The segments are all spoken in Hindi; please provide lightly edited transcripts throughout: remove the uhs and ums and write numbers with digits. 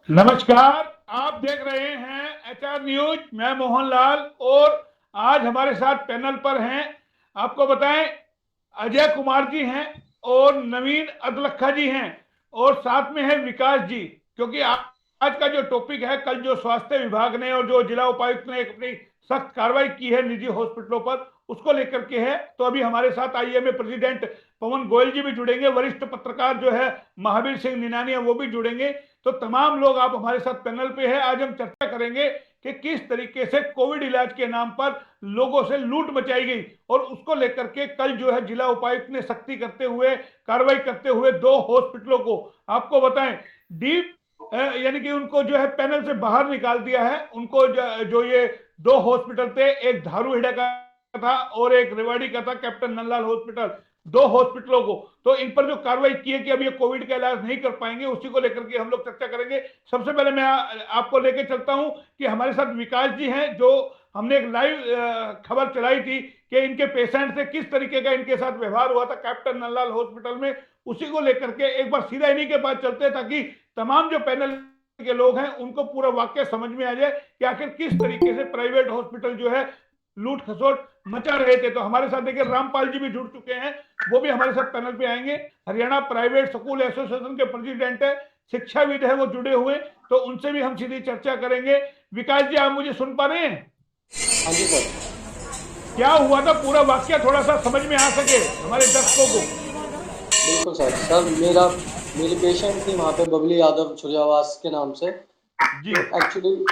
नमस्कार। आप देख रहे हैं एचआर न्यूज। मैं मोहनलाल और आज हमारे साथ पैनल पर हैं, आपको बताएं, अजय कुमार जी हैं और नवीन अदलखा जी हैं और साथ में है विकास जी। क्योंकि आज का जो टॉपिक है, कल जो स्वास्थ्य विभाग ने और जो जिला उपायुक्त ने एक अपनी सख्त कार्रवाई की है निजी हॉस्पिटलों पर, उसको लेकर के है। तो अभी हमारे साथ आईएमए प्रेसिडेंट पवन गोयल जी भी जुड़ेंगे, वरिष्ठ पत्रकार जो है महावीर सिंह निनानिया वो भी जुड़ेंगे। तो तमाम लोग आप हमारे साथ पैनल पे हैं। आज हम चर्चा करेंगे कि किस तरीके से कोविड इलाज के नाम पर लोगों से लूट मचाई गई और उसको लेकर के कल जो है जिला उपायुक्त ने सख्ती करते हुए, कार्रवाई करते हुए दो हॉस्पिटलों को, आपको बताएं, डीप यानी कि उनको जो है पैनल से बाहर निकाल दिया है। उनको जो ये दो हॉस्पिटल थे, एक धारूहेड़ा का था और एक रेवाड़ी का था, कैप्टन नंदलाल हॉस्पिटल, दो हॉस्पिटलों को। तो इन पर जो कार्रवाई की है कि अब ये कोविड का इलाज नहीं कर पाएंगे, उसी को लेकर के हम लोग चर्चा करेंगे। सबसे पहले मैं आपको लेकर चलता हूं कि हमारे साथ विकास जी हैं, जो हमने एक लाइव खबर चलाई थी कि इनके पेशेंट से किस तरीके का इनके साथ व्यवहार हुआ था कैप्टन नंदलाल हॉस्पिटल में। उसी को लेकर के एक बार सीधा इन्हीं के पास चलते हैं, ताकि तमाम जो पैनल के लोग हैं उनको पूरा वाक्य समझ में आ जाए कि आखिर किस तरीके से प्राइवेट हॉस्पिटल जो है लूट खसोट मचा रहे थे। तो हमारे साथ देखिए रामपाल जी भी जुड़ चुके हैं, वो भी हमारे साथ पैनल पे आएंगे। हरियाणा प्राइवेट स्कूल एसोसिएशन के प्रेसिडेंट है, शिक्षाविद है, वो जुड़े हुए, तो उनसे भी हम सीधी चर्चा करेंगे। विकास जी, आप मुझे सुन पा रहे हैं? हाँ जी सर। क्या हुआ था, पूरा वाक्य थोड़ा सा समझ में आ सके हमारे दर्शकों को। बिल्कुल सर। मेरी पेशेंट थी वहाँ पे बबली यादव छुरियावास के नाम से। जी तो एक्चुअली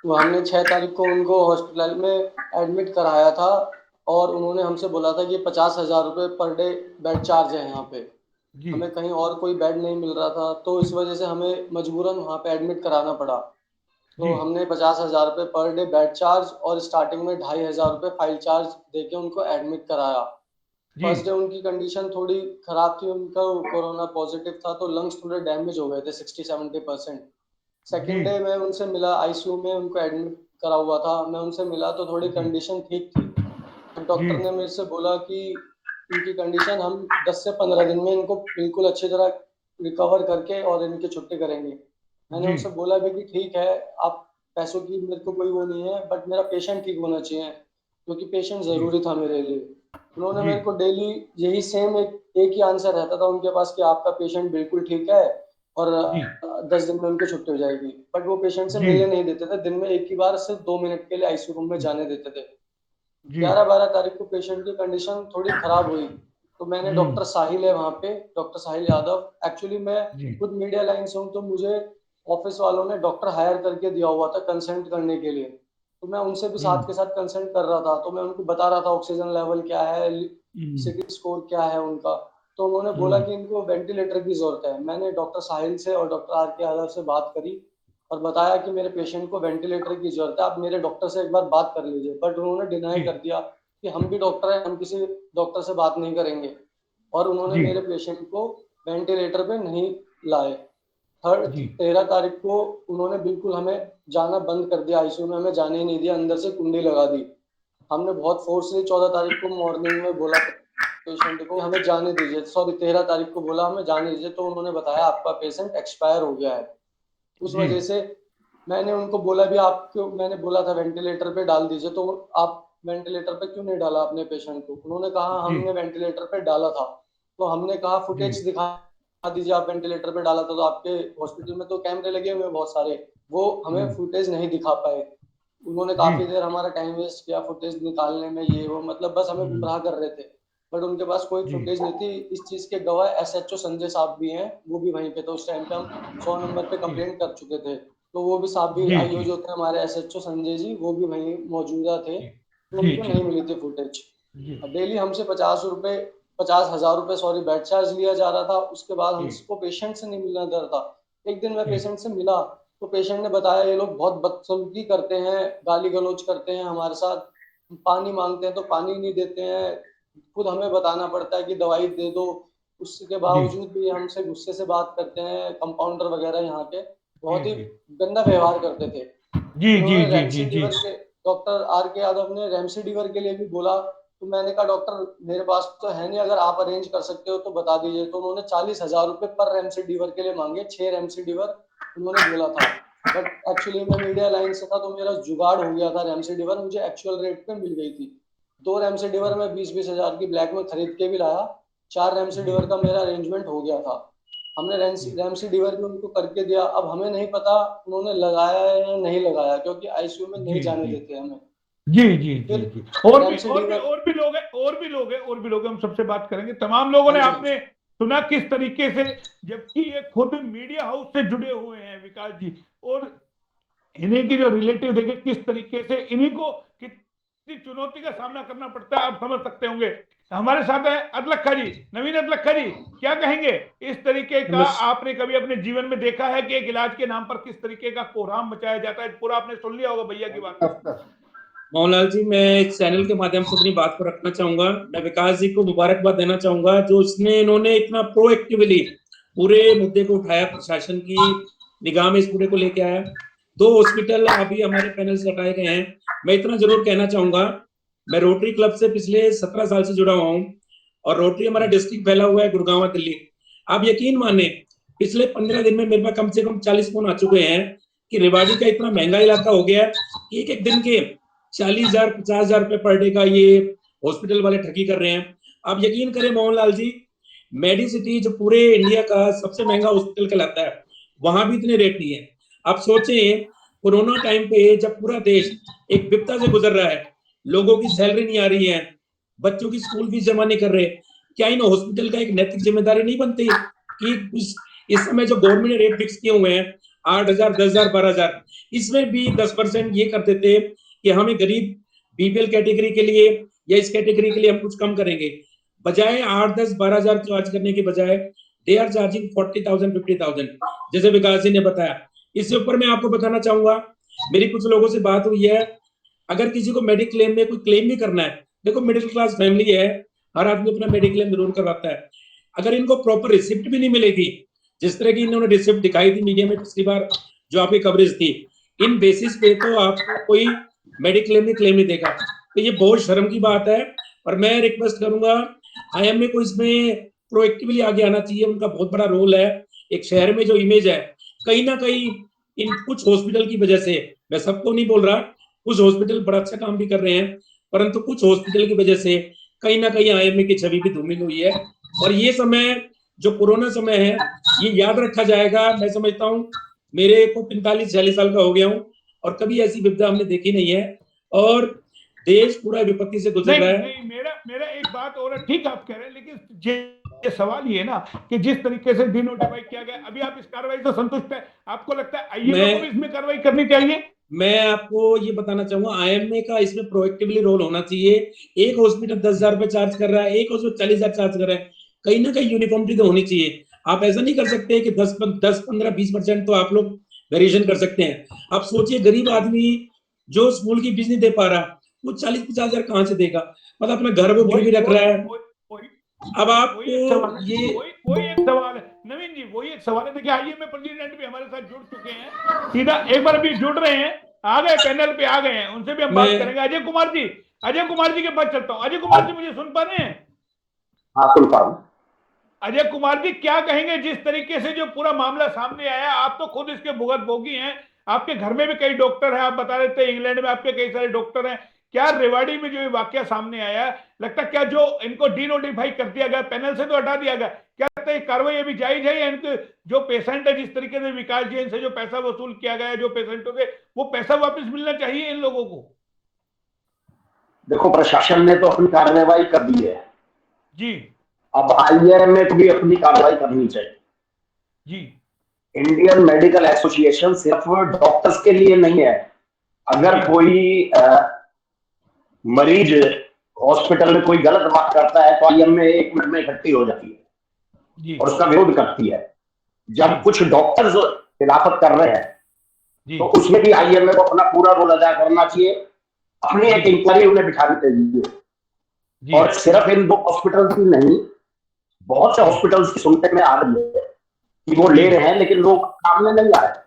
वो हमने 6 तारीख को उनको हॉस्पिटल में एडमिट कराया था और उन्होंने हमसे बोला था कि 50,000 रुपये पर डे बेड चार्ज है यहाँ पे। जी हमें कहीं और कोई बेड नहीं मिल रहा था, तो इस वजह से हमें मजबूरन वहाँ पे एडमिट कराना पड़ा। जी तो हमने 50,000 रुपये पर डे बेड चार्ज और स्टार्टिंग में 2,500 रुपये फाइल चार्ज देके उनको एडमिट कराया। जी फर्स्ट डे उनकी कंडीशन थोड़ी खराब थी, उनका कोरोना पॉजिटिव था तो लंग्स थोड़े डैमेज हो गए थे 60-70%। जी सेकेंड डे मैं उनसे मिला, आईसीयू में उनको एडमिट करा हुआ था, मैं उनसे मिला तो थोड़ी जी कंडीशन ठीक थी। तो जी डॉक्टर ने मेरे से बोला कि इनकी कंडीशन हम 10 से 15 दिन में इनको बिल्कुल अच्छी तरह रिकवर करके और इनकी छुट्टी करेंगे। मैंने जी उनसे बोला भी कि ठीक है, आप पैसों की मेरे को कोई वो नहीं है, बट मेरा पेशेंट ठीक होना चाहिए, क्योंकि पेशेंट जी ज़रूरी था मेरे लिए। उन्होंने जी मेरे को डेली यही सेम एक ही आंसर रहता था उनके पास कि आपका पेशेंट बिल्कुल ठीक है और जी 10 दिन में उनकी छुट्टी हो जाएगी। बट वो पेशेंट से जी मिलने नहीं देते थे, दिन में एक ही बार सिर्फ 2 मिनट के लिए आईसीयू रूम में जाने देते थे। जी 11-12 तारीख को पेशेंट की कंडीशन थोड़ी खराब हुई, तो मैंने डॉक्टर साहिल है वहाँ पे, डॉक्टर साहिल यादव, एक्चुअली मैं जी खुद मीडिया लाइन से हूँ, तो मुझे ऑफिस वालों ने डॉक्टर हायर करके दिया हुआ था कंसल्ट करने के लिए। तो मैं उनसे भी साथ के साथ कंसल्ट कर रहा था, तो मैं उनको बता रहा था ऑक्सीजन लेवल क्या है, सिटी स्कोर क्या है उनका। तो उन्होंने बोला कि इनको वेंटिलेटर की जरूरत है। मैंने डॉक्टर साहिल से और डॉक्टर आर के यादव से बात करी और बताया कि मेरे पेशेंट को वेंटिलेटर की जरूरत है, आप मेरे डॉक्टर से एक बार बात कर लीजिए। बट उन्होंने डिनाई कर दिया कि हम भी डॉक्टर हैं, हम किसी डॉक्टर से बात नहीं करेंगे, और उन्होंने जी मेरे पेशेंट को वेंटिलेटर पे नहीं लाए। थर्ड जी 13 तारीख को उन्होंने बिल्कुल हमें जाना बंद कर दिया, आईसीयू में हमें जाने ही नहीं दिया, अंदर से कुंडी लगा दी। हमने बहुत फोर्सली 14 तारीख को मॉर्निंग में बोला पेशेंट को हमें जाने दीजिए, सॉरी 13 तारीख को बोला हमें जाने दीजिए, तो उन्होंने बताया आपका पेशेंट एक्सपायर हो गया है। उस जी वजह से मैंने उनको बोला भी, आपको मैंने बोला था वेंटिलेटर पे डाल दीजिए, तो आप वेंटिलेटर पे क्यों नहीं डाला अपने पेशेंट को? उन्होंने कहा जी हमने वेंटिलेटर पे डाला था। तो हमने कहा जी फुटेज दिखा दीजिए, आप वेंटिलेटर पे डाला था तो आपके हॉस्पिटल में तो कैमरे लगे हुए हैं बहुत सारे, वो हमें फुटेज नहीं दिखा पाए। उन्होंने जी काफी देर हमारा टाइम वेस्ट किया फुटेज निकालने में, ये वो मतलब बस हमें गुमराह कर रहे थे। बट उनके पास कोई जी फुटेज नहीं थी। इस चीज के गवाह एसएचओ संजय साहब भी हैं, वो भी वहीं पे थे उस टाइम पे, हम 100 नंबर पे जी कंप्लेंट कर चुके थे। तो वो भी साहब भी, जी आईओ जी जो थे हमारे एसएचओ संजय जी, वो भी वहीं मौजूदा थे, जी तो जी उनको जी नहीं मिली थी फुटेज। जी डेली हमसे 50 रुपए, 50,000 रुपए सॉरी बेड चार्ज लिया जा रहा था। उसके बाद जी हमको पेशेंट से नहीं मिलना दर था। एक दिन मैं जी पेशेंट से मिला, तो पेशेंट ने बताया ये लोग बहुत बदसलूकी करते हैं, गाली गलौज करते हैं हमारे साथ, पानी मांगते हैं तो पानी नहीं देते हैं, खुद हमें बताना पड़ता है कि दवाई दे दो, उसके जी बावजूद भी हमसे गुस्से से बात करते हैं। कंपाउंडर वगैरह यहाँ के जी बहुत ही जी गंदा व्यवहार करते थे। जी जी उन्होंने जी जी जी रेमसीडिवर के, डॉक्टर आर के यादव ने रेमसीडिवर के लिए भी बोला, तो मैंने कहा डॉक्टर मेरे पास तो है नहीं, अगर आप अरेंज कर सकते हो तो बता दीजिए। तो उन्होंने 40,000 रुपये पर रेमसीडिवर के लिए मांगे, 6 रेमसीडिवर उन्होंने बोला था। बट एक्चुअली मैं मीडिया लाइन से था तो मेरा जुगाड़ हो गया था, रेमडेसिविर मुझे एक्चुअल रेट पे मिल गई थी। 2 रेमडेसिविर मैं 20-20 हजार की ब्लैक में खरीद के भी लाया। 4 रेमडेसिविर का मेरा अरेंजमेंट हो गया था। हमने रेमडेसिविर भी उनको करके दिया। अब हमें नहीं पता उन्होंने लगाया है या नहीं लगाया, क्योंकि आईसीयू में जी नहीं जाने जी देते हमें। जी जी जी फिर जी। रेमडेसिविर। और भी लोग हैं, और भी लोग हैं, और भी लोग हैं, हम सबसे बात करेंगे। तमाम लोगों हाँ ने जी, हाँ आपने जी। सुना किस तरीके से, जबकि ये खुद मीडिया हाउस से जुड़े हुए हैं विकास जी, और इन्हीं की जो रिलेटिव देखे किस तरीके से इन्हीं को कितनी चुनौती का सामना करना पड़ता है, आप समझ सकते होंगे। हमारे साथ है अदलखा जी, नवीन अदलखा जी, क्या कहेंगे इस तरीके का? नमस् आपने कभी अपने जीवन में देखा है कि एक इलाज के नाम पर किस तरीके का कोहराम मचाया जाता है? पूरा आपने सुन लिया होगा भैया की बात। मोहनलाल जी, मैं इस चैनल के माध्यम से अपनी बात को रखना चाहूंगा। मैं विकास जी को मुबारकबाद देना चाहूंगा, जो इन्होंने इतना प्रोएक्टिवली पूरे मुद्दे को उठाया, प्रशासन की निगाह में इस पूरे को लेके आया। 2 हॉस्पिटल अभी हमारे पैनल से हटाए गए हैं। मैं इतना जरूर कहना चाहूंगा, मैं रोटरी क्लब से पिछले 17 साल से जुड़ा हुआ हूँ, और रोटरी हमारा डिस्ट्रिक्ट फैला हुआ है गुड़गांव दिल्ली। आप यकीन माने, पिछले 15 दिन में मेरे पास कम से कम 40 फोन आ चुके हैं कि रेवाड़ी का इतना महंगा इलाका हो गया है, एक एक दिन के 40,000 50,000 रुपए पर डे का ये हॉस्पिटल वाले ठगी कर रहे हैं। आप यकीन करें मोहनलाल जी, मेडिसिटी जो पूरे इंडिया का सबसे महंगा हॉस्पिटल कहलाता है, वहां भी इतने रेट नहीं है। आप सोचें, कोरोना टाइम पे जब पूरा देश एक विपदा से गुजर रहा है, लोगों की सैलरी नहीं आ रही है, बच्चों की स्कूल फीस जमा नहीं कर रहे, क्या इन हॉस्पिटल का एक नैतिक जिम्मेदारी नहीं बनती कि इस समय जो गवर्नमेंट ने रेट फिक्स किए हुए हैं 8,000 10,000 12,000, इसमें भी 10% ये कर देते कि हमें गरीब बीपीएल कैटेगरी के लिए या इस कैटेगरी के लिए हम कुछ कम करेंगे, बजाय 8 10 12,000 चार्ज करने के बजाय दे आर चार्जिंग 40,000 50,000, जैसे विकास जी ने बताया। इससे ऊपर मैं आपको बताना चाहूंगा, मेरी कुछ लोगों से बात हुई है, अगर किसी को मेडिक्लेम में कोई क्लेम भी करना है, देखो मिडिल क्लास फैमिली है, हर आदमी अपना मेडिक्लेम जरूर करवाता है, अगर इनको प्रॉपर रिसिप्ट भी नहीं मिलेगी, जिस तरह की इन्होंने रिसिप्ट दिखाई थी मीडिया में पिछली बार जो आपकी कवरेज थी, इन बेसिस पे तो आपको कोई मेडिक्लेम नहीं क्लेम नहीं देगा। तो ये बहुत शर्म की बात है, और मैं रिक्वेस्ट करूंगा आईएमए को इसमें प्रोएक्टिवली आगे आना चाहिए, उनका बहुत बड़ा रोल है। एक शहर में जो इमेज है, कहीं ना कहीं इन कुछ हॉस्पिटल की वजह से, मैं सबको नहीं बोल रहा, कुछ हॉस्पिटल बड़ा अच्छा काम भी कर रहे हैं, परंतु कुछ हॉस्पिटल की वजह से कहीं ना कहीं आईएमए की छवि भी धूमिल हुई है। और ये समय जो कोरोना समय है, ये याद रखा जाएगा। मैं समझता हूँ, मेरे को 45-46 साल का हो गया हूँ, और कभी ऐसी विपदा हमने देखी नहीं है, और देश पूरा विपत्ति से गुजर रहा नहीं है। नहीं, मेरा मेरा एक बात और है, ठीक आप कह रहे हैं, लेकिन ये सवाल ये है ना कि जिस तरीके से डिनोटिफाई किया गया, अभी आप इस कार्रवाई से संतुष्ट है? आपको लगता है आईएमए को भी मैं इसमें कार्रवाई करनी चाहिए? मैं आपको ये बताना चाहूंगा, आईएमए का इसमें प्रोएक्टिवली रोल होना चाहिए। एक हॉस्पिटल 10,000 रुपए चार्ज कर रहा है, एक हॉस्पिटल 40,000 चार्ज कर रहा है, कहीं ना कहीं यूनिफॉर्मिटी तो होनी चाहिए। आप ऐसा नहीं कर सकते कि 10 15 20% तो आप लोग वेरिएशन कर सकते हैं। आप सोचिए, गरीब आदमी जो स्कूल की फीस नहीं दे पा रहा, वो 40-50,000 कहाँ से देगा? मतलब अपना घर वो वही गिरवी रख वही रहा है। वही वही अब वही वही एक सवाल आपको है, ये वही वही एक सवाल है नवीन जी, वही एक सवाल है। देखिए आईएमए प्रेसिडेंट भी हमारे साथ जुड़ चुके हैं, सीधा एक बार अभी जुड़ रहे हैं, आ गए पैनल पे, आ गए हैं, उनसे भी हम बात मैं करेंगे। अजय कुमार जी, अजय कुमार जी के पास चलता हूँ। अजय कुमार जी, मुझे सुन पा रहे हैं? हाँ, सुन पा रहा हूँ। अजय कुमार जी, क्या कहेंगे जिस तरीके से जो पूरा मामला सामने आया? आप तो खुद इसके भुगतभोगी हैं, आपके घर में भी कई डॉक्टर हैं, आप बता रहे थे इंग्लैंड में आपके कई सारे डॉक्टर हैं। क्या रेवाड़ी में जो ये वाकया सामने आया, लगता क्या जो इनको डीनोटिफाई कर दिया गया, पैनल से तो हटा दिया गया, क्या लगता है कार्रवाई अभी जायज है? या इनके जो पेशेंट है, जिस तरीके से विकास जी इनसे जो पैसा वसूल किया गया, जो पेशेंटों के, वो पैसा वापस मिलना चाहिए इन लोगों को? देखो, प्रशासन ने तो अपनी कार्रवाई कर दी है, जी अब आईएमए को भी अपनी कार्रवाई करनी चाहिए। जी इंडियन मेडिकल एसोसिएशन सिर्फ डॉक्टर्स के लिए नहीं है। अगर जी कोई मरीज हॉस्पिटल में कोई गलत बात करता है तो आईएमए 1 मिनट में इकट्ठी हो जाती है जी और उसका विरोध करती है। जी जब कुछ डॉक्टर्स खिलाफत कर रहे हैं जी तो उसमें भी आईएमए को अपना पूरा रोल अदा करना चाहिए, अपनी एक जी इंक्वायरी उन्हें बिठानी चाहिए। जी और सिर्फ इन 2 हॉस्पिटल की नहीं, बहुत से जी हॉस्पिटल्स की सुनने में आ रही है कि वो जी ले रहे हैं, लेकिन लोग सामने नहीं आ रहे।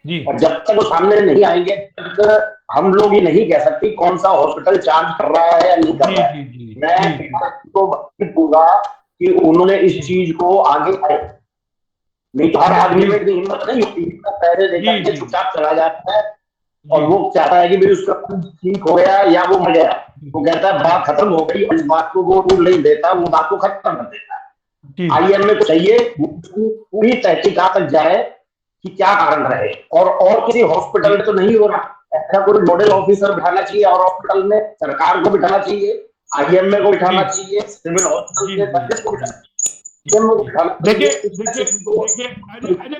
जी और जब तक वो सामने नहीं आएंगे तब तक हम लोग ये नहीं कह सकते कौन सा हॉस्पिटल चार्ज कर रहा है या नहीं कर जी रहा जी है। जी मैं जी तो दूंगा कि उन्होंने इस जी चीज को आगे आए नहीं तो हर आदमी में इतनी हिम्मत नहीं होती, पैसे देकर के चुपचाप चला जाता है और वो चाहता है कि भाई उसका ठीक हो गया या वो मर गया, वो कहता है बात खत्म हो गई, इस बात को वो रूल नहीं देता, वो बात को खत्म कर देता है। आईएमए को चाहिए पूरी तहकीकात तक जाए कि क्या कारण रहे, और किसी हॉस्पिटल में तो नहीं हो रहा, ऐसा कोई नोडल ऑफिसर बिठाना चाहिए और हॉस्पिटल में सरकार को बिठाना चाहिए, आईएमए को बिठाना चाहिए, सिविल हॉस्पिटल के सर्विस को बिठाना चाहिए। देखिए अजय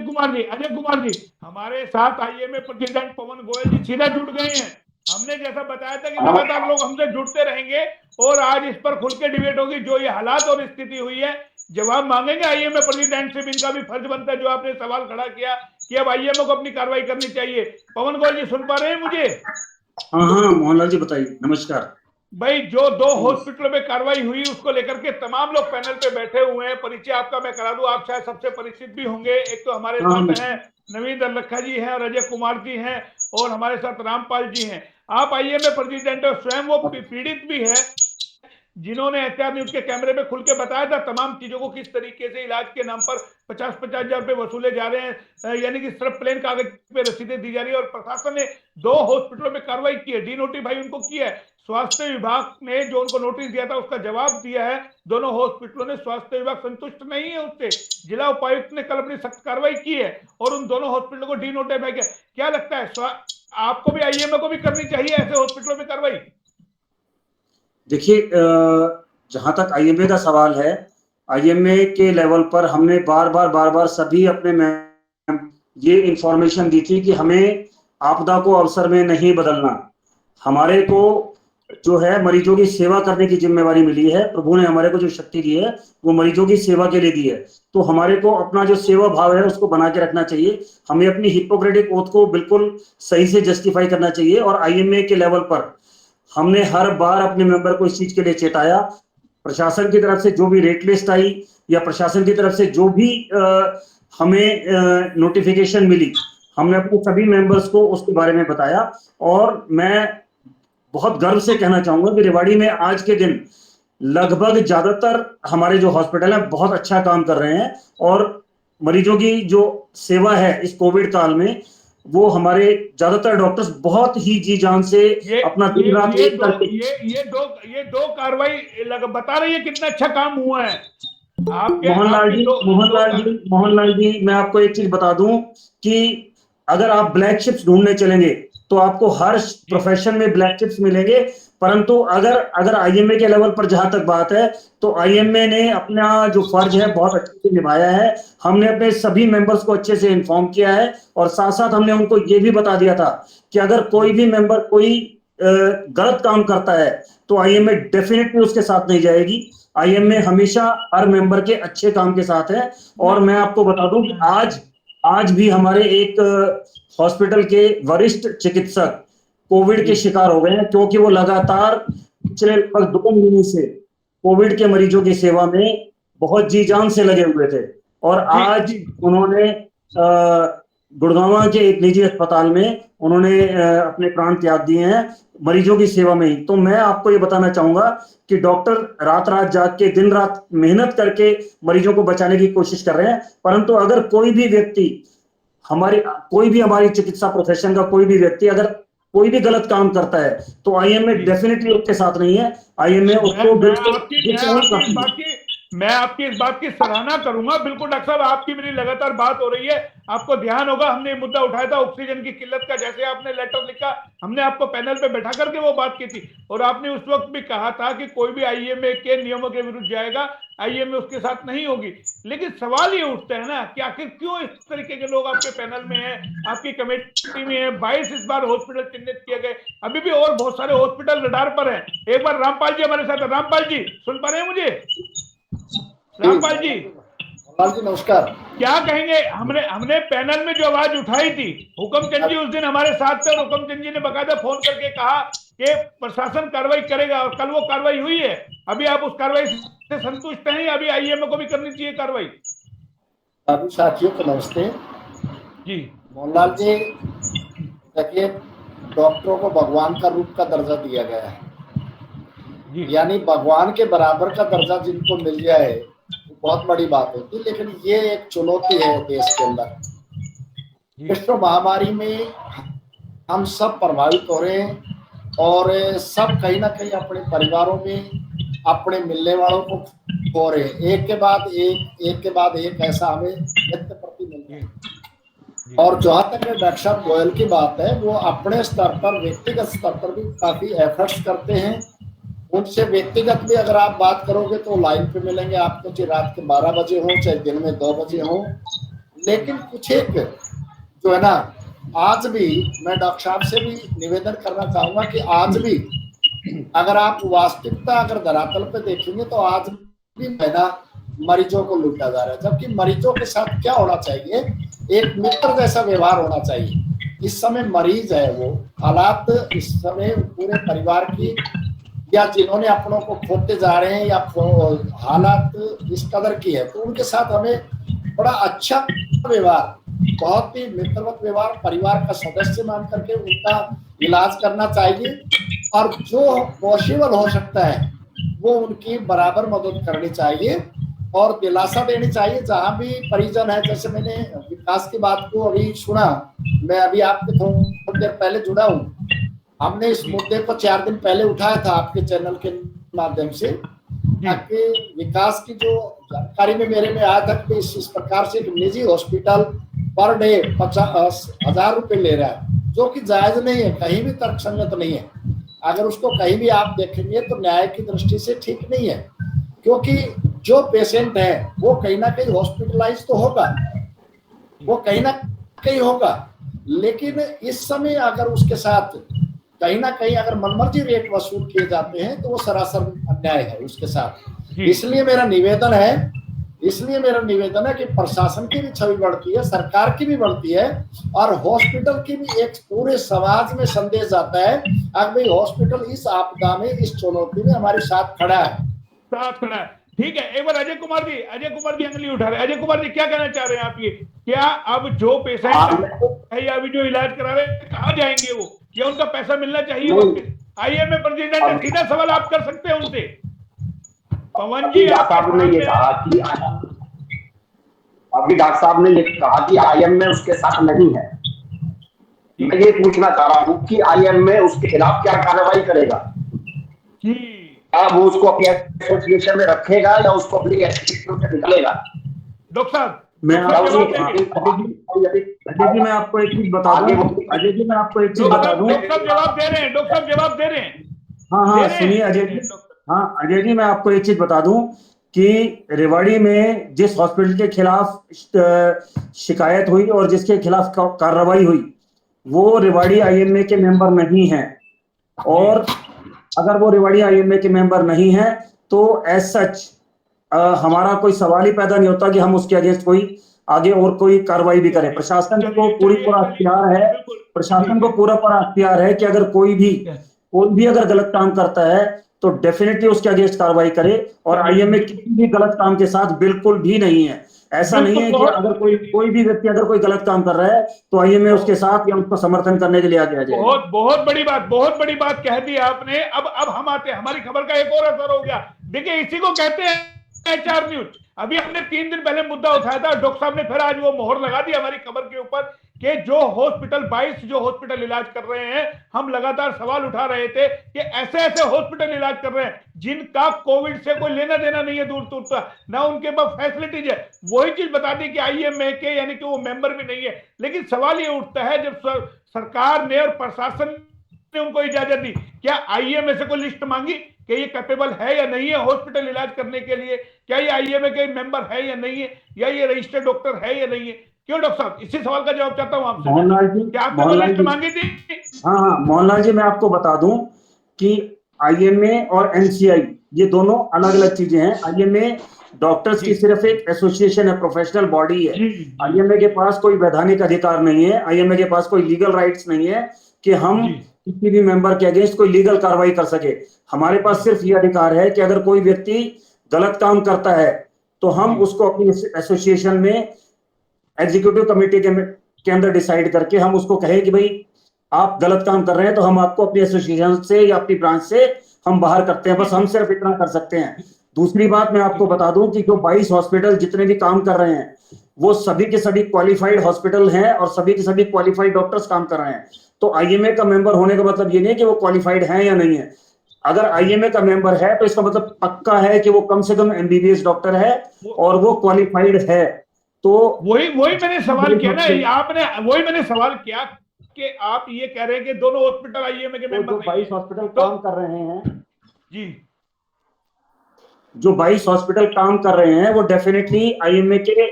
कुमार जी हमारे साथ आईएमए प्रेसिडेंट पवन गोयल जी सीधा जुड़ गए हैं। हमने जैसा बताया था कि लगातार लोग हमसे जुड़ते रहेंगे और आज इस पर खुल के डिबेट होगी। जो ये हालात और स्थिति हुई है जवाब मांगेंगे आईएमए प्रेसिडेंट से, इनका भी फर्ज बनता है जो आपने सवाल खड़ा किया कि अब आईएमए को अपनी कार्रवाई करनी चाहिए। पवन गोयल जी सुन पा रहे हैं मुझे? हाँ मोहनलाल जी बताइए। नमस्कार भाई, जो 2 हॉस्पिटलों में कार्रवाई हुई उसको लेकर के तमाम लोग पैनल पे बैठे हुए हैं। परिचय आपका मैं करा दूं, आप शायद सबसे परिचित भी होंगे। एक तो हमारे साथ हैं नवीन दरलखा जी हैं और अजय कुमार जी हैं और हमारे साथ रामपाल जी हैं। आप आईएमए प्रेसिडेंट और स्वयं वो पीड़ित भी है जिन्होंने एचआर न्यूज के कैमरे में खुल के बताया था तमाम चीजों को, किस तरीके से इलाज के नाम पर 50-50 हजार रुपए वसूले जा रहे हैं, यानी कि सिर्फ प्लेन कागज पे रसीदें दी जा रही है। और प्रशासन ने 2 हॉस्पिटलों में कार्रवाई की है, डिनोटिफाई उनको किया है। स्वास्थ्य विभाग ने जो उनको नोटिस दिया था उसका जवाब दिया है दोनों हॉस्पिटलों ने। स्वास्थ्य विभाग संतुष्ट नहीं है उससे, जिला उपायुक्त ने कल अपनी सख्त कार्रवाई की है और उन दोनों हॉस्पिटलों को डिनोटिफाई किया। क्या लगता है आपको भी, आईएमए को भी करनी चाहिए ऐसे हॉस्पिटलों में कार्रवाई? देखिए, जहां तक आईएमए का सवाल है, आईएमए के लेवल पर हमने बार बार सभी अपने ये इंफॉर्मेशन दी थी कि हमें आपदा को अवसर में नहीं बदलना, हमारे को जो है मरीजों की सेवा करने की जिम्मेवारी मिली है। प्रभु ने हमारे को जो शक्ति दी है वो मरीजों की सेवा के लिए दी है, तो हमारे को अपना जो सेवा भाव है उसको बना के रखना चाहिए। हमें अपनी हिपोक्रेटिक ओथ को बिल्कुल सही से जस्टिफाई करना चाहिए। और आईएमए के लेवल पर हमने हर बार अपने मेंबर को इस चीज के लिए चेताया। प्रशासन की तरफ से जो भी रेट लिस्ट आई या प्रशासन की तरफ से जो भी हमें नोटिफिकेशन मिली, हमने अपने सभी मेंबर्स को उसके बारे में बताया। और मैं बहुत गर्व से कहना चाहूंगा कि रेवाड़ी में आज के दिन लगभग ज्यादातर हमारे जो हॉस्पिटल है बहुत अच्छा काम कर रहे हैं और मरीजों की जो सेवा है इस कोविड काल में वो हमारे ज्यादातर डॉक्टर्स बहुत ही जी जान से अपना दिन रात एक करके ये दो कार्रवाई बता रही है कितना अच्छा काम हुआ है। मोहनलाल जी मैं आपको एक चीज बता दूं कि अगर आप ब्लैक शिप्स ढूंढने चलेंगे तो आपको हर प्रोफेशन में ब्लैक शिप्स मिलेंगे, परंतु अगर आईएमए के लेवल पर जहां तक बात है तो आईएमए ने अपना जो फर्ज है बहुत अच्छे से निभाया है। हमने अपने सभी मेंबर्स को अच्छे से इन्फॉर्म किया है और साथ साथ हमने उनको ये भी बता दिया था कि अगर कोई भी मेंबर कोई गलत काम करता है तो आईएमए डेफिनेटली उसके साथ नहीं जाएगी। आईएमए हमेशा हर मेंबर के अच्छे काम के साथ है। और मैं आपको बता दूं कि आज भी हमारे एक हॉस्पिटल के वरिष्ठ चिकित्सक कोविड के शिकार हो गए हैं, क्योंकि वो लगातार पिछले लगभग 2 महीने से कोविड के मरीजों की सेवा में बहुत जी जान से लगे हुए थे। और आज उन्होंने गुड़गांव के एक निजी अस्पताल में उन्होंने अपने प्राण त्याग दिए हैं मरीजों की सेवा में ही। तो मैं आपको ये बताना चाहूंगा कि डॉक्टर रात जाग के दिन रात मेहनत करके मरीजों को बचाने की कोशिश कर रहे हैं, परंतु अगर कोई भी व्यक्ति हमारी चिकित्सा प्रोफेशन का कोई भी व्यक्ति अगर कोई भी गलत काम करता है तो आईएमए डेफिनेटली उसके साथ नहीं है। आईएमए उसको मैं आपकी इस बात की सराहना करूंगा। बिल्कुल डॉक्टर साहब, आपकी मेरी लगातार बात हो रही है, आपको ध्यान होगा हमने मुद्दा उठाया था ऑक्सीजन की किल्लत का, जैसे आपने लेटर लिखा हमने आपको पैनल पे बैठा करके वो बात की थी और आपने उस वक्त भी कहा था कि कोई भी आईएमए के नियमों के विरुद्ध जाएगा आईएमए उसके साथ नहीं होगी। लेकिन सवाल ये उठता है ना कि आखिर क्यों इस तरीके के लोग आपके पैनल में हैं, आपकी कमेटी में है। 22 इस बार हॉस्पिटल चिन्हित किए गए, अभी भी और बहुत सारे हॉस्पिटल रडार पर हैं। एक बार रामपाल जी हमारे साथ है। रामपाल जी सुन पा रहे हैं मुझे? रामपाल जी नमस्कार। क्या कहेंगे? हमने पैनल में जो आवाज उठाई थी, हुकमचंद जी उस दिन हमारे साथ थे और हुकमचंद जी ने बकायदा फोन करके कहा कि प्रशासन कार्रवाई करेगा और कल वो कार्रवाई हुई है। अभी आप उस कार्रवाई से संतुष्ट हैं? अभी आईएमए को भी करनी चाहिए कार्रवाई? सभी साथियों को नमस्ते जी। मोहनलाल जी, देखिए डॉक्टरों को भगवान का रूप का दर्जा दिया गया है, यानी भगवान के बराबर का दर्जा जिनको मिल जाए बहुत बड़ी बात होती है, लेकिन ये एक चुनौती है देश के अंदर। विश्व महामारी में हम सब प्रभावित हो रहे हैं और सब कहीं ना कहीं अपने परिवारों में अपने मिलने वालों को खो रहे हैं। एक के बाद एक ऐसा हमें नित्य प्रति मिल रहा है। और जहाँ तक डॉक्टर साहब गोयल की बात है, वो अपने स्तर पर, व्यक्तिगत स्तर पर भी काफी एफर्ट्स करते हैं। उनसे व्यक्तिगत भी अगर आप बात करोगे तो लाइन पे मिलेंगे आपको, चाहे रात के 12 बजे हो चाहे दिन में 2 बजे हो। लेकिन कुछ एक जो है ना, आज भी मैं डॉक्टर साहब से भी निवेदन करना चाहूंगा कि आज भी अगर आप वास्तविकता अगर धरातल पे देखेंगे तो आज भी है ना, मरीजों को लूटा जा रहा है। जबकि मरीजों के साथ क्या होना चाहिए, एक मित्र जैसा व्यवहार होना चाहिए। इस समय मरीज है, वो हालात इस समय पूरे परिवार की या जिन्होंने अपनों को खोते जा रहे हैं या हालात इस कदर की है, तो उनके साथ हमें बड़ा अच्छा व्यवहार, बहुत ही मित्रवत व्यवहार, परिवार का सदस्य मान करके उनका इलाज करना चाहिए। और जो पॉसिबल हो सकता है वो उनकी बराबर मदद करनी चाहिए और दिलासा देनी चाहिए जहां भी परिजन है। जैसे मैंने विकास की बात को अभी सुना, मैं अभी आपके थोड़ी देर पहले जुड़ा हूँ। हमने इस मुद्दे को 4 दिन पहले उठाया था आपके चैनल के माध्यम से, ताकि विकास की जो जानकारी में मेरे में आया था कि इस प्रकार से एक निजी हॉस्पिटल पर डे 50,000 रुपए ले रहा है, जो कि जायज नहीं है, कहीं भी तर्कसंगत नहीं है। अगर उसको कहीं भी आप देखेंगे तो न्याय की दृष्टि से ठीक नहीं है, क्योंकि जो पेशेंट है वो कहीं ना कहीं हॉस्पिटलाइज तो होगा, वो कहीं ना कहीं होगा, लेकिन इस समय अगर उसके साथ कहीं ना कहीं अगर मनमर्जी रेट वसूल किए जाते हैं तो वो सरासर अन्याय है उसके साथ। इसलिए मेरा निवेदन है कि प्रशासन की भी छवि बढ़ती है, सरकार की भी बढ़ती है और हॉस्पिटल की भी एक पूरे समाज में संदेश जाता है अब भाई हॉस्पिटल इस आपदा में, इस चुनौती में हमारे साथ खड़ा है। ठीक है, एक बार अजय कुमार जी अंगली उठा रहे हैं। अजय कुमार जी क्या कहना चाह रहे हैं आप? ये क्या अब जो पेशेंट है या अभी जो इलाज करा रहे हैं कहाँ जाएंगे वो, क्या उनका पैसा मिलना चाहिए वापस? आईएमए प्रेसिडेंट है, सीधा सवाल आप कर सकते हैं उनसे। पवन जी साहब ने ये कहा कि अभी डॉक्टर साहब ने ये कहा कि आईएमए उसके साथ नहीं है। मैं ये पूछना चाह रहा हूँ कि आईएमए उसके खिलाफ क्या कार्रवाई करेगा? क्या वो उसको अपनी एसोसिएशन में रखेगा या उसको अपनी एसोसिएशन से निकालेगा? डॉक्टर साहब मैं आपको एक चीज बता दूं, अजय जी मैं आपको एक चीज बता दूं। डॉक्टर साहब जवाब दे रहे हैं। हाँ सुनिए अजय जी, मैं आपको एक चीज बता दूं कि रेवाड़ी में जिस हॉस्पिटल के खिलाफ शिकायत हुई और जिसके खिलाफ कार्रवाई हुई वो रेवाड़ी आईएमए के मेंबर नहीं है, और अगर वो रेवाड़ी आईएमए के मेंबर नहीं है तो एज सच हमारा कोई सवाल ही पैदा नहीं होता कि हम उसके अगेंस्ट कोई आगे और कोई कार्रवाई भी करें। प्रशासन को पूरा अख्तियार है कि अगर कोई भी अगर गलत काम करता है तो डेफिनेटली उसके अगेंस्ट कार्रवाई करे, और आईएमए किसी भी गलत काम के साथ बिल्कुल भी नहीं है। ऐसा नहीं है कि अगर कोई भी व्यक्ति अगर कोई गलत काम कर रहा है तो आईएमए उसके साथ या उसको समर्थन करने के लिए आगे आ जाए। बहुत बड़ी बात कह दी आपने। अब हम आते हैं, हमारी खबर का एक और असर हो गया। देखिए इसी को कहते हैं एचआर न्यूज। अभी हमने 3 दिन पहले मुद्दा उठाया था, डॉक्टर साहब ने फिर आज वो मोहर लगा दी हमारी खबर के ऊपर कि जो हॉस्पिटल 22 जो हॉस्पिटल इलाज कर रहे हैं, हम लगातार सवाल उठा रहे थे कि ऐसे हॉस्पिटल इलाज कर रहे हैं जिनका कोविड से कोई लेना देना नहीं है, दूर तक ना उनके पास फैसिलिटीज है। वही चीज बता दी कि आईएमए के यानी कि वो मेंबर भी नहीं है। लेकिन सवाल ये उठता है जब सरकार ने और प्रशासन ने उनको इजाजत दी, क्या आईएमए से कोई लिस्ट मांगी कि ये कैपेबल है या नहीं है हॉस्पिटल इलाज करने के लिए? क्या ये आईएमए के मेंबर है या नहीं है, या ये रजिस्टर्ड डॉक्टर है या नहीं है? क्यों डॉक्टर साहब, इसी सवाल का जवाब चाहता हूं आपसे। मोहनलाल जी, क्या आपने लिस्ट मांगी थी? हाँ मोहनलाल जी, मैं आपको बता दूं कि आईएमए और एनसीआई ये दोनों अलग अलग चीजें हैं। आईएमए डॉक्टर्स की सिर्फ एक एसोसिएशन है, प्रोफेशनल बॉडी है। आईएमए के पास कोई वैधानिक अधिकार नहीं है, आईएमए के पास कोई लीगल राइट्स नहीं है कि हम किसी भी मेंबर के अगेंस्ट कोई लीगल कार्रवाई कर सके। हमारे पास सिर्फ ये अधिकार है कि अगर कोई व्यक्ति गलत काम करता है तो हम उसको अपनी एसोसिएशन में एग्जीक्यूटिव कमेटी के अंदर डिसाइड करके हम उसको कहें कि भाई आप गलत काम कर रहे हैं तो हम आपको अपनी एसोसिएशन से या अपनी ब्रांच से हम बाहर करते हैं। बस हम सिर्फ इतना कर सकते हैं। दूसरी बात मैं आपको बता दूं कि जो 22 हॉस्पिटल जितने भी काम कर रहे हैं वो सभी के सभी क्वालिफाइड हॉस्पिटल हैं और सभी के सभी क्वालिफाइड डॉक्टर्स काम कर रहे हैं। तो आईएमए का मेंबर होने का मतलब ये नहीं कि वो क्वालिफाइड है या नहीं है। अगर आईएमए का मेंबर है तो इसका मतलब पक्का है कि वो कम से कम एमबीबीएस डॉक्टर है और वो क्वालिफाइड है। तो वही मैंने सवाल किया ना, आपने वही मैंने सवाल किया कि आप ये कह रहे हैं कि दोनों हॉस्पिटल आईएमए के मेंबर जो 22 हॉस्पिटल काम कर रहे हैं जी, जो 22 हॉस्पिटल काम कर रहे हैं वो डेफिनेटली आईएमए के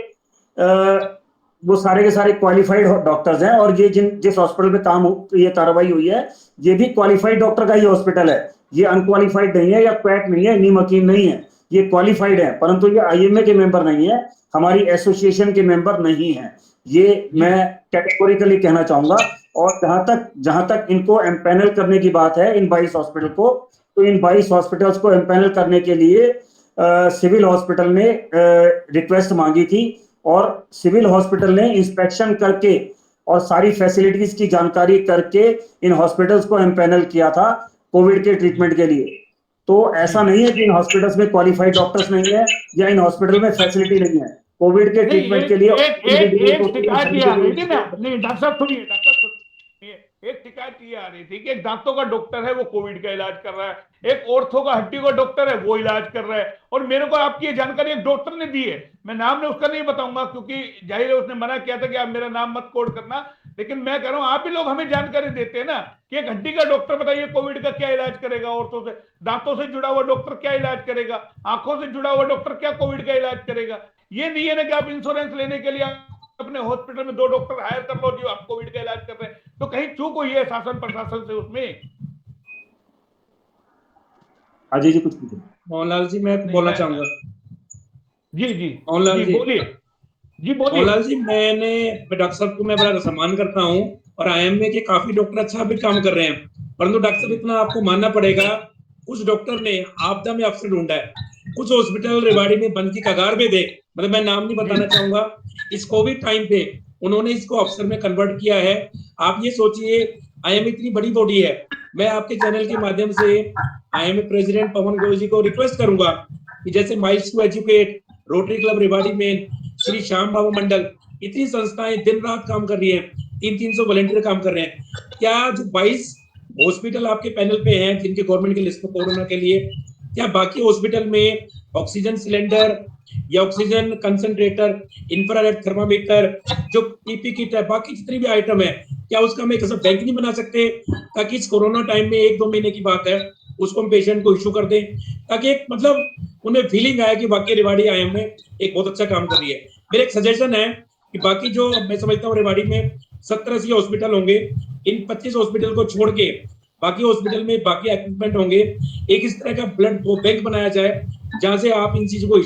वो सारे के सारे क्वालिफाइड डॉक्टर्स हैं। और ये जिस हॉस्पिटल में ये कार्रवाई हुई है ये भी क्वालिफाइड डॉक्टर का ही हॉस्पिटल है। ये अनक्वालिफाइड नहीं है या क्वैक नहीं है, नीम हकीम नहीं है, ये क्वालिफाइड है। परंतु ये आईएमए के मेंबर नहीं है, हमारी एसोसिएशन के मेंबर नहीं है, ये मैं कैटेगोरिकली कहना चाहूंगा। और जहां तक इनको एम्पैनल करने की बात है इन 22 हॉस्पिटल को, तो इन 22 हॉस्पिटल्स को एम्पैनल करने के लिए सिविल हॉस्पिटल ने रिक्वेस्ट मांगी थी और सिविल हॉस्पिटल ने इंस्पेक्शन करके और सारी फैसिलिटीज की जानकारी करके इन हॉस्पिटल्स को एम्पैनल किया था कोविड के ट्रीटमेंट के लिए। तो ऐसा नहीं है कि इन हॉस्पिटल्स में क्वालिफाइड डॉक्टर्स नहीं है या इन हॉस्पिटल में फैसिलिटी नहीं है। कोविड के ट्रीटमेंट के लिए एक शिकायत ये आ रही थी ना, नहीं डॉक्टर साहब सुनिए, एक शिकायत ये आ रही थी कि एक दांतों का डॉक्टर है वो कोविड का इलाज कर रहा है, एक ऑर्थो का हड्डी का डॉक्टर है वो इलाज कर रहा है। और मेरे को आपकी ये जानकारी एक डॉक्टर ने दी है, मैं नाम ने उसका नहीं बताऊंगा क्योंकि जाहिर है उसने मना किया था कि आप मेरा नाम मत कोड करना, लेकिन मैं कह रहा हूं आप ही लोग हमें जानकारी देते हैं ना कि एक हड्डी का डॉक्टर बताइए कोविड का क्या इलाज करेगा, ऑर्थो से दांतों से जुड़ा हुआ डॉक्टर क्या इलाज करेगा, आंखों से जुड़ा हुआ डॉक्टर क्या कोविड का इलाज करेगा। ये नहीं है ना कि आप इंश्योरेंस लेने के लिए अपने हॉस्पिटल में 2 डॉक्टर हायर कर लो जो आप कोविड का इलाज कर रहे हैं, तो कहीं चूक हुई है शासन प्रशासन से उसमें। अजय जी कुछ पूछो। मोहनलाल जी मैं बोलना चाहूंगा। जी मोहनलाल जी बोलिए। जी बोलिए। मोहनलाल जी डॉक्टर साहब को मैं बड़ा सम्मान करता हूँ और आईएमए के काफी डॉक्टर अच्छा भी काम कर रहे हैं, परंतु डॉक्टर साहब इतना आपको मानना पड़ेगा कुछ डॉक्टर ने आपदा में अफसर ढूंढा है, कुछ हॉस्पिटल रेवाड़ी में बंद की कगार पे थे, मतलब मैं नाम नहीं बताना चाहूंगा, इस कोविड टाइम पे उन्होंने इसको अफसर में कन्वर्ट किया है। आप ये सोचिए आईएमए इतनी बड़ी बॉडी है, मैं आपके चैनल के माध्यम से आईएमए प्रेसिडेंट पवन गोयल जी को रिक्वेस्ट करूंगा कि जैसे miles to educate, rotary club Rewari में, श्री श्याम बाबू मंडल, इतनी संस्थाएं दिन रात काम कर रही हैं, 300 वॉलंटियर काम कर रहे हैं, क्या जो 22 हॉस्पिटल आपके पैनल पे हैं जिनके गवर्नमेंट की लिस्ट में कोरोना के लिए, क्या बाकी हॉस्पिटल में ऑक्सीजन सिलेंडर या ऑक्सीजन कंसंट्रेटर, इंफ्रारेड थर्मामीटर, जो पीपी किट है, बाकी जितनी भी आइटम है, क्या उसका हम एक ऐसा बैंक नहीं बना सकते ताकि इस कोरोना टाइम में 1-2 महीने की बात है उसको हम पेशेंट को इश्यू कर दें, ताकि एक मतलब उन्हें फीलिंग आए कि वाकई रेवाड़ी आईएमए एक बहुत अच्छा काम कर रही है। मेरा एक सजेशन है कि बाकी जो मैं समझता हूँ रेवाड़ी में 70-80 हॉस्पिटल होंगे, इन 25 हॉस्पिटल को छोड़ के बाकी हॉस्पिटल में बाकी इक्विपमेंट होंगे, एक इस तरह का ब्लड बैंक बनाया जाए जहां से आप इन चीजों को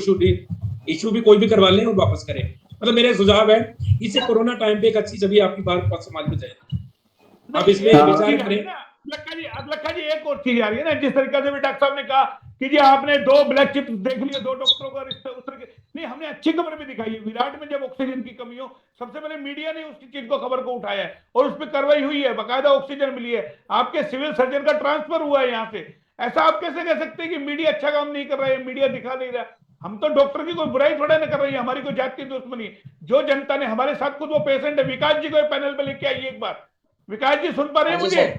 इश्यू भी कोई भी करवा लें और वापस करें। मतलब मेरा सुझाव है, इससे कोरोना टाइम पे एक अच्छी छवि आपकी बात समाज में जाएगी। आप इसमें विचार करें। लक्का जी एक और चीज आ रही है ना, जिस तरीके से भी डॉक्टर साहब ने कहा कि जी आपने 2 ब्लैक चिप्स देख लिए, 2 डॉक्टरों का रिश्ता उस तरह के नहीं, हमने अच्छी खबर भी दिखाई है। विराट में जब ऑक्सीजन की कमी हो सबसे पहले मीडिया ने उसकी चीज को खबर को उठाया है और उस पर कार्रवाई हुई है, बाकायदा ऑक्सीजन मिली है, आपके सिविल सर्जन का ट्रांसफर हुआ है यहाँ से। ऐसा आप कैसे कह सकते हैं कि मीडिया अच्छा काम नहीं कर रहा है, मीडिया दिखा नहीं रहा। हम तो डॉक्टर की कोई बुराई थोड़ा ना कर रही है, हमारी कोई जात की दुश्मनी। जो जनता ने हमारे साथ खुद वो पेशेंट है, विकास जी को पैनल पे लेके आइए एक बार। विकास जी सुन पा रहे हैं मुझे?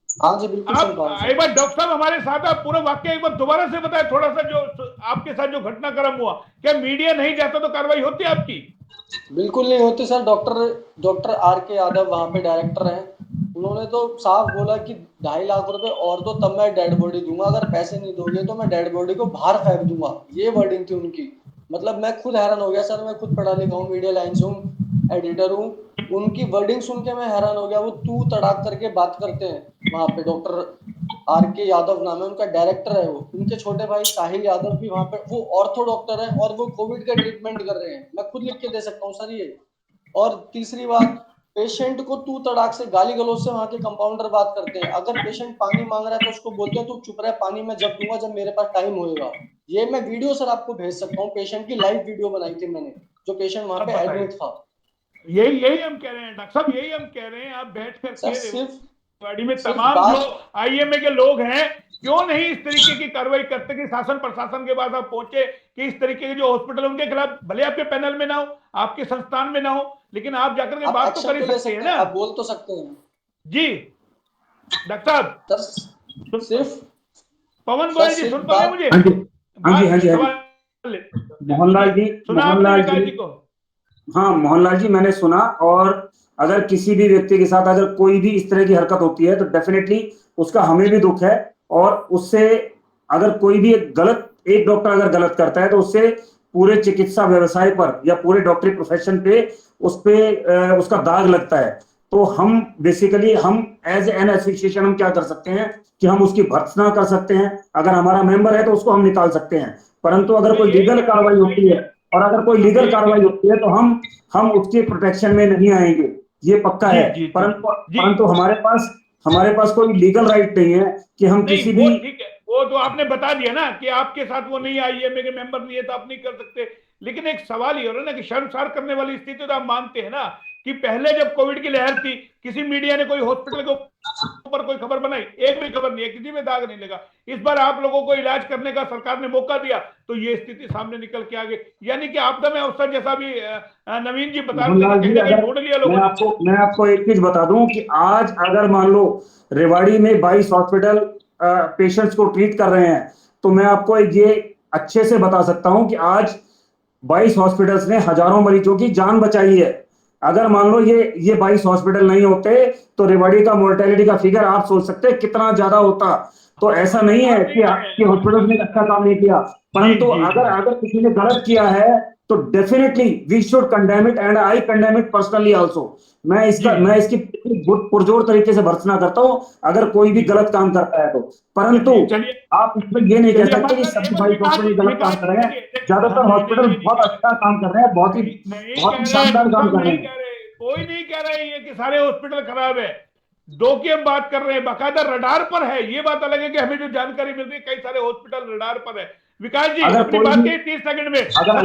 हाँ जी बिल्कुल सुन पा रहा हूं। एक बार डॉक्टर साहब हमारे साथ, आप पूरा वाक्य एक बार दोबारा से बताएं, थोड़ा सा जो आपके साथ जो घटनाक्रम हुआ, क्या मीडिया नहीं जाता तो कार्रवाई होती आपकी? बिल्कुल नहीं होती सर। Doctor R K. यादव वहां पे डायरेक्टर हैं, उन्होंने तो साफ बोला कि 2.5 लाख रुपए और दो तब मैं डेड बॉडी दूंगा, अगर पैसे नहीं दोगे तो मैं डेड बॉडी को बाहर फेंक दूंगा। ये वर्डिंग थी उनकी। मतलब मैं खुद हैरान हो गया सर, मैं खुद पढ़ा लिखा हूँ, मीडिया लाइन से हूँ, एडिटर हूँ, उनकी वर्डिंग सुन के मैं हैरान हो गया। वो तू तड़ाक करके बात करते हैं वहां पे। Doctor R K. यादव नाम है उनका, डायरेक्टर है वो। उनके छोटे भाई साहिल यादव भी वहां पे, वो ऑर्थो डॉक्टर है और वो कोविड का ट्रीटमेंट कर रहे हैं। मैं खुद लिख के दे सकता हूँ सर ये। और तीसरी बात, पेशेंट को तू तड़ाक से गाली गलौज से वहां के कंपाउंडर बात करते हैं। अगर पेशेंट पानी मांग रहा है तो उसको बोलते हैं तू चुप रह, पानी मैं जब दूंगा जब मेरे पास टाइम होएगा। ये मैं वीडियो सर आपको भेज सकता हूँ, पेशेंट की लाइव वीडियो बनाई थी मैंने, जो पेशेंट वहां पे एडमिट था। यही हम कह रहे हैं डॉक्टर साहब, यही हम कह रहे हैं। आप बैठ कर सर सिर्फ रेवाड़ी में तमाम जो आईएमए के लोग हैं, क्यों नहीं इस तरीके की कार्रवाई करते कि शासन प्रशासन के पास आप पहुंचे कि इस तरीके के जो हॉस्पिटल उनके खिलाफ भले आपके पैनल में ना हो, आपके संस्थान में ना हो, लेकिन आप जाकर के बात तो कर ही सकते हैं ना, आप बोल तो सकते हैं जी। डॉक्टर साहब सिर्फ पवन गोयल जी सुन पा रहे मुझे? हाँ जी मोहनलाल जी, मोहनलाल जी मैंने सुना। और अगर किसी भी व्यक्ति के साथ अगर कोई भी इस तरह की हरकत होती है तो डेफिनेटली उसका हमें भी दुख है, और उससे अगर कोई भी एक डॉक्टर अगर गलत करता है तो उससे पूरे चिकित्सा व्यवसाय पर या पूरे डॉक्टरी प्रोफेशन पे उसका दाग लगता है। तो हम बेसिकली हम एज एन एसोसिएशन हम क्या कर सकते हैं कि हम उसकी भर्त्सना कर सकते हैं, अगर हमारा मेंबर है तो उसको हम निकाल सकते हैं, परंतु अगर कोई लीगल कार्रवाई होती है और अगर कोई लीगल कार्रवाई होती है तो हम उसके प्रोटेक्शन में नहीं आएंगे, ये पक्का है। परंतु हमारे पास कोई लीगल राइट नहीं है कि हम किसी भी, ठीक है, वो तो आपने बता दिया ना कि आपके साथ वो नहीं आई है, मेरे मेंबर नहीं है तो आप नहीं कर सकते, लेकिन एक सवाल ये हो रहा है ना कि शर्मसार करने वाली स्थिति तो आप मानते हैं ना कि पहले जब कोविड की लहर थी किसी मीडिया ने कोई हॉस्पिटल के ऊपर कोई खबर बनाई, एक भी खबर नहीं है, किसी में दाग नहीं लगा। इस बार आप लोगों को इलाज करने का सरकार ने मौका दिया तो ये स्थिति सामने निकल के आ गई, यानी कि आपदा में अवसर जैसा भी नवीन जी बता रहे ढूंढ लिया लोगों ने। मैं आपको एक चीज बता दूं कि आज अगर मान लो रेवाड़ी में 22 हॉस्पिटल पेशेंट्स को ट्रीट कर रहे हैं, तो मैं आपको ये अच्छे से बता सकता हूं कि आज 22 हॉस्पिटल्स ने हजारों मरीजों की जान बचाई है। अगर मान लो ये 22 हॉस्पिटल नहीं होते तो रेवाड़ी का मोर्टेलिटी का फिगर आप सोच सकते हैं कितना ज्यादा होता। तो ऐसा नहीं है कि हॉस्पिटल ने अच्छा काम नहीं किया, परंतु अगर किसी ने गलत किया है तो definitely we should condemn it and I condemn it personally also. मैं इसकी पुरजोर तरीके से भर्त्सना करता हूं अगर कोई भी गलत काम करता है तो, परंतु आप इसमें ये नहीं कह सकते कि सभी 22 हॉस्पिटल गलत काम कर रहे हैं। ज्यादातर हॉस्पिटल बहुत अच्छा काम कर रहे हैं, बहुत ही शानदार काम कर रहे हैं। कोई नहीं कह रहे हैं कि सारे हॉस्पिटल खराब है, दो की हम बात कर रहे हैं, बाकायदा रडार पर है। ये बात अलग है कि हमें जो जानकारी मिल रही है कई सारे हॉस्पिटल रडार पर है। विकास जी अपनी बात कही 30 सेकंड में। अगर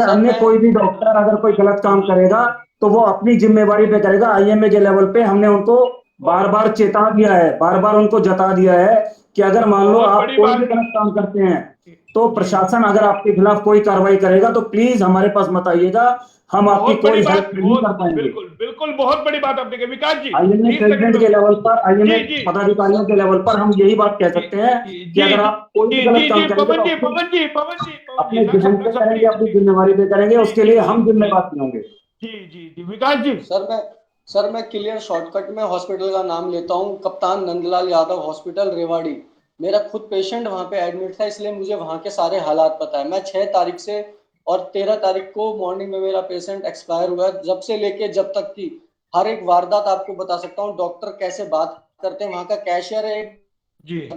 अन्य कोई भी डॉक्टर अगर कोई गलत काम करेगा तो वो अपनी जिम्मेवारी पे करेगा। आईएमए के लेवल पे हमने उनको बार बार चेता दिया है, बार बार उनको जता दिया है कि अगर मान लो आप कोई भी गलत काम करते हैं तो प्रशासन अगर आपके खिलाफ कोई कार्रवाई करेगा तो प्लीज हमारे पास मत आइएगा, हम आपकी कोई हेल्प नहीं कर पाएंगे। बिल्कुल बहुत बड़ी बात आपने कही विकास जी। आईएमए प्रेसिडेंट के लेवल पर, आईएमए पदाधिकारियों के लेवल पर हम यही बात कह सकते हैं कि अगर आप कोई भी गलत काम करेंगे अपने जिम्मे पे करेंगे, अपनी जिम्मेवारी पे करेंगे, उसके लिए हम जिम्मेदार नहीं होंगे। जी विकास जी। सर मैं क्लियर शॉर्टकट में हॉस्पिटल का नाम लेता हूँ, कप्तान नंदलाल यादव हॉस्पिटल रेवाड़ी। मेरा खुद पेशेंट वहां पे एडमिट था, इसलिए मुझे वहां के सारे हालात पता है। मैं 6 तारीख से और 13 तारीख को मॉर्निंग में मेरा पेशेंट एक्सपायर हुआ, जब से लेके जब तक की हर एक वारदात आपको बता सकता हूँ। डॉक्टर कैसे बात करते हैं, वहां का कैशियर है जी,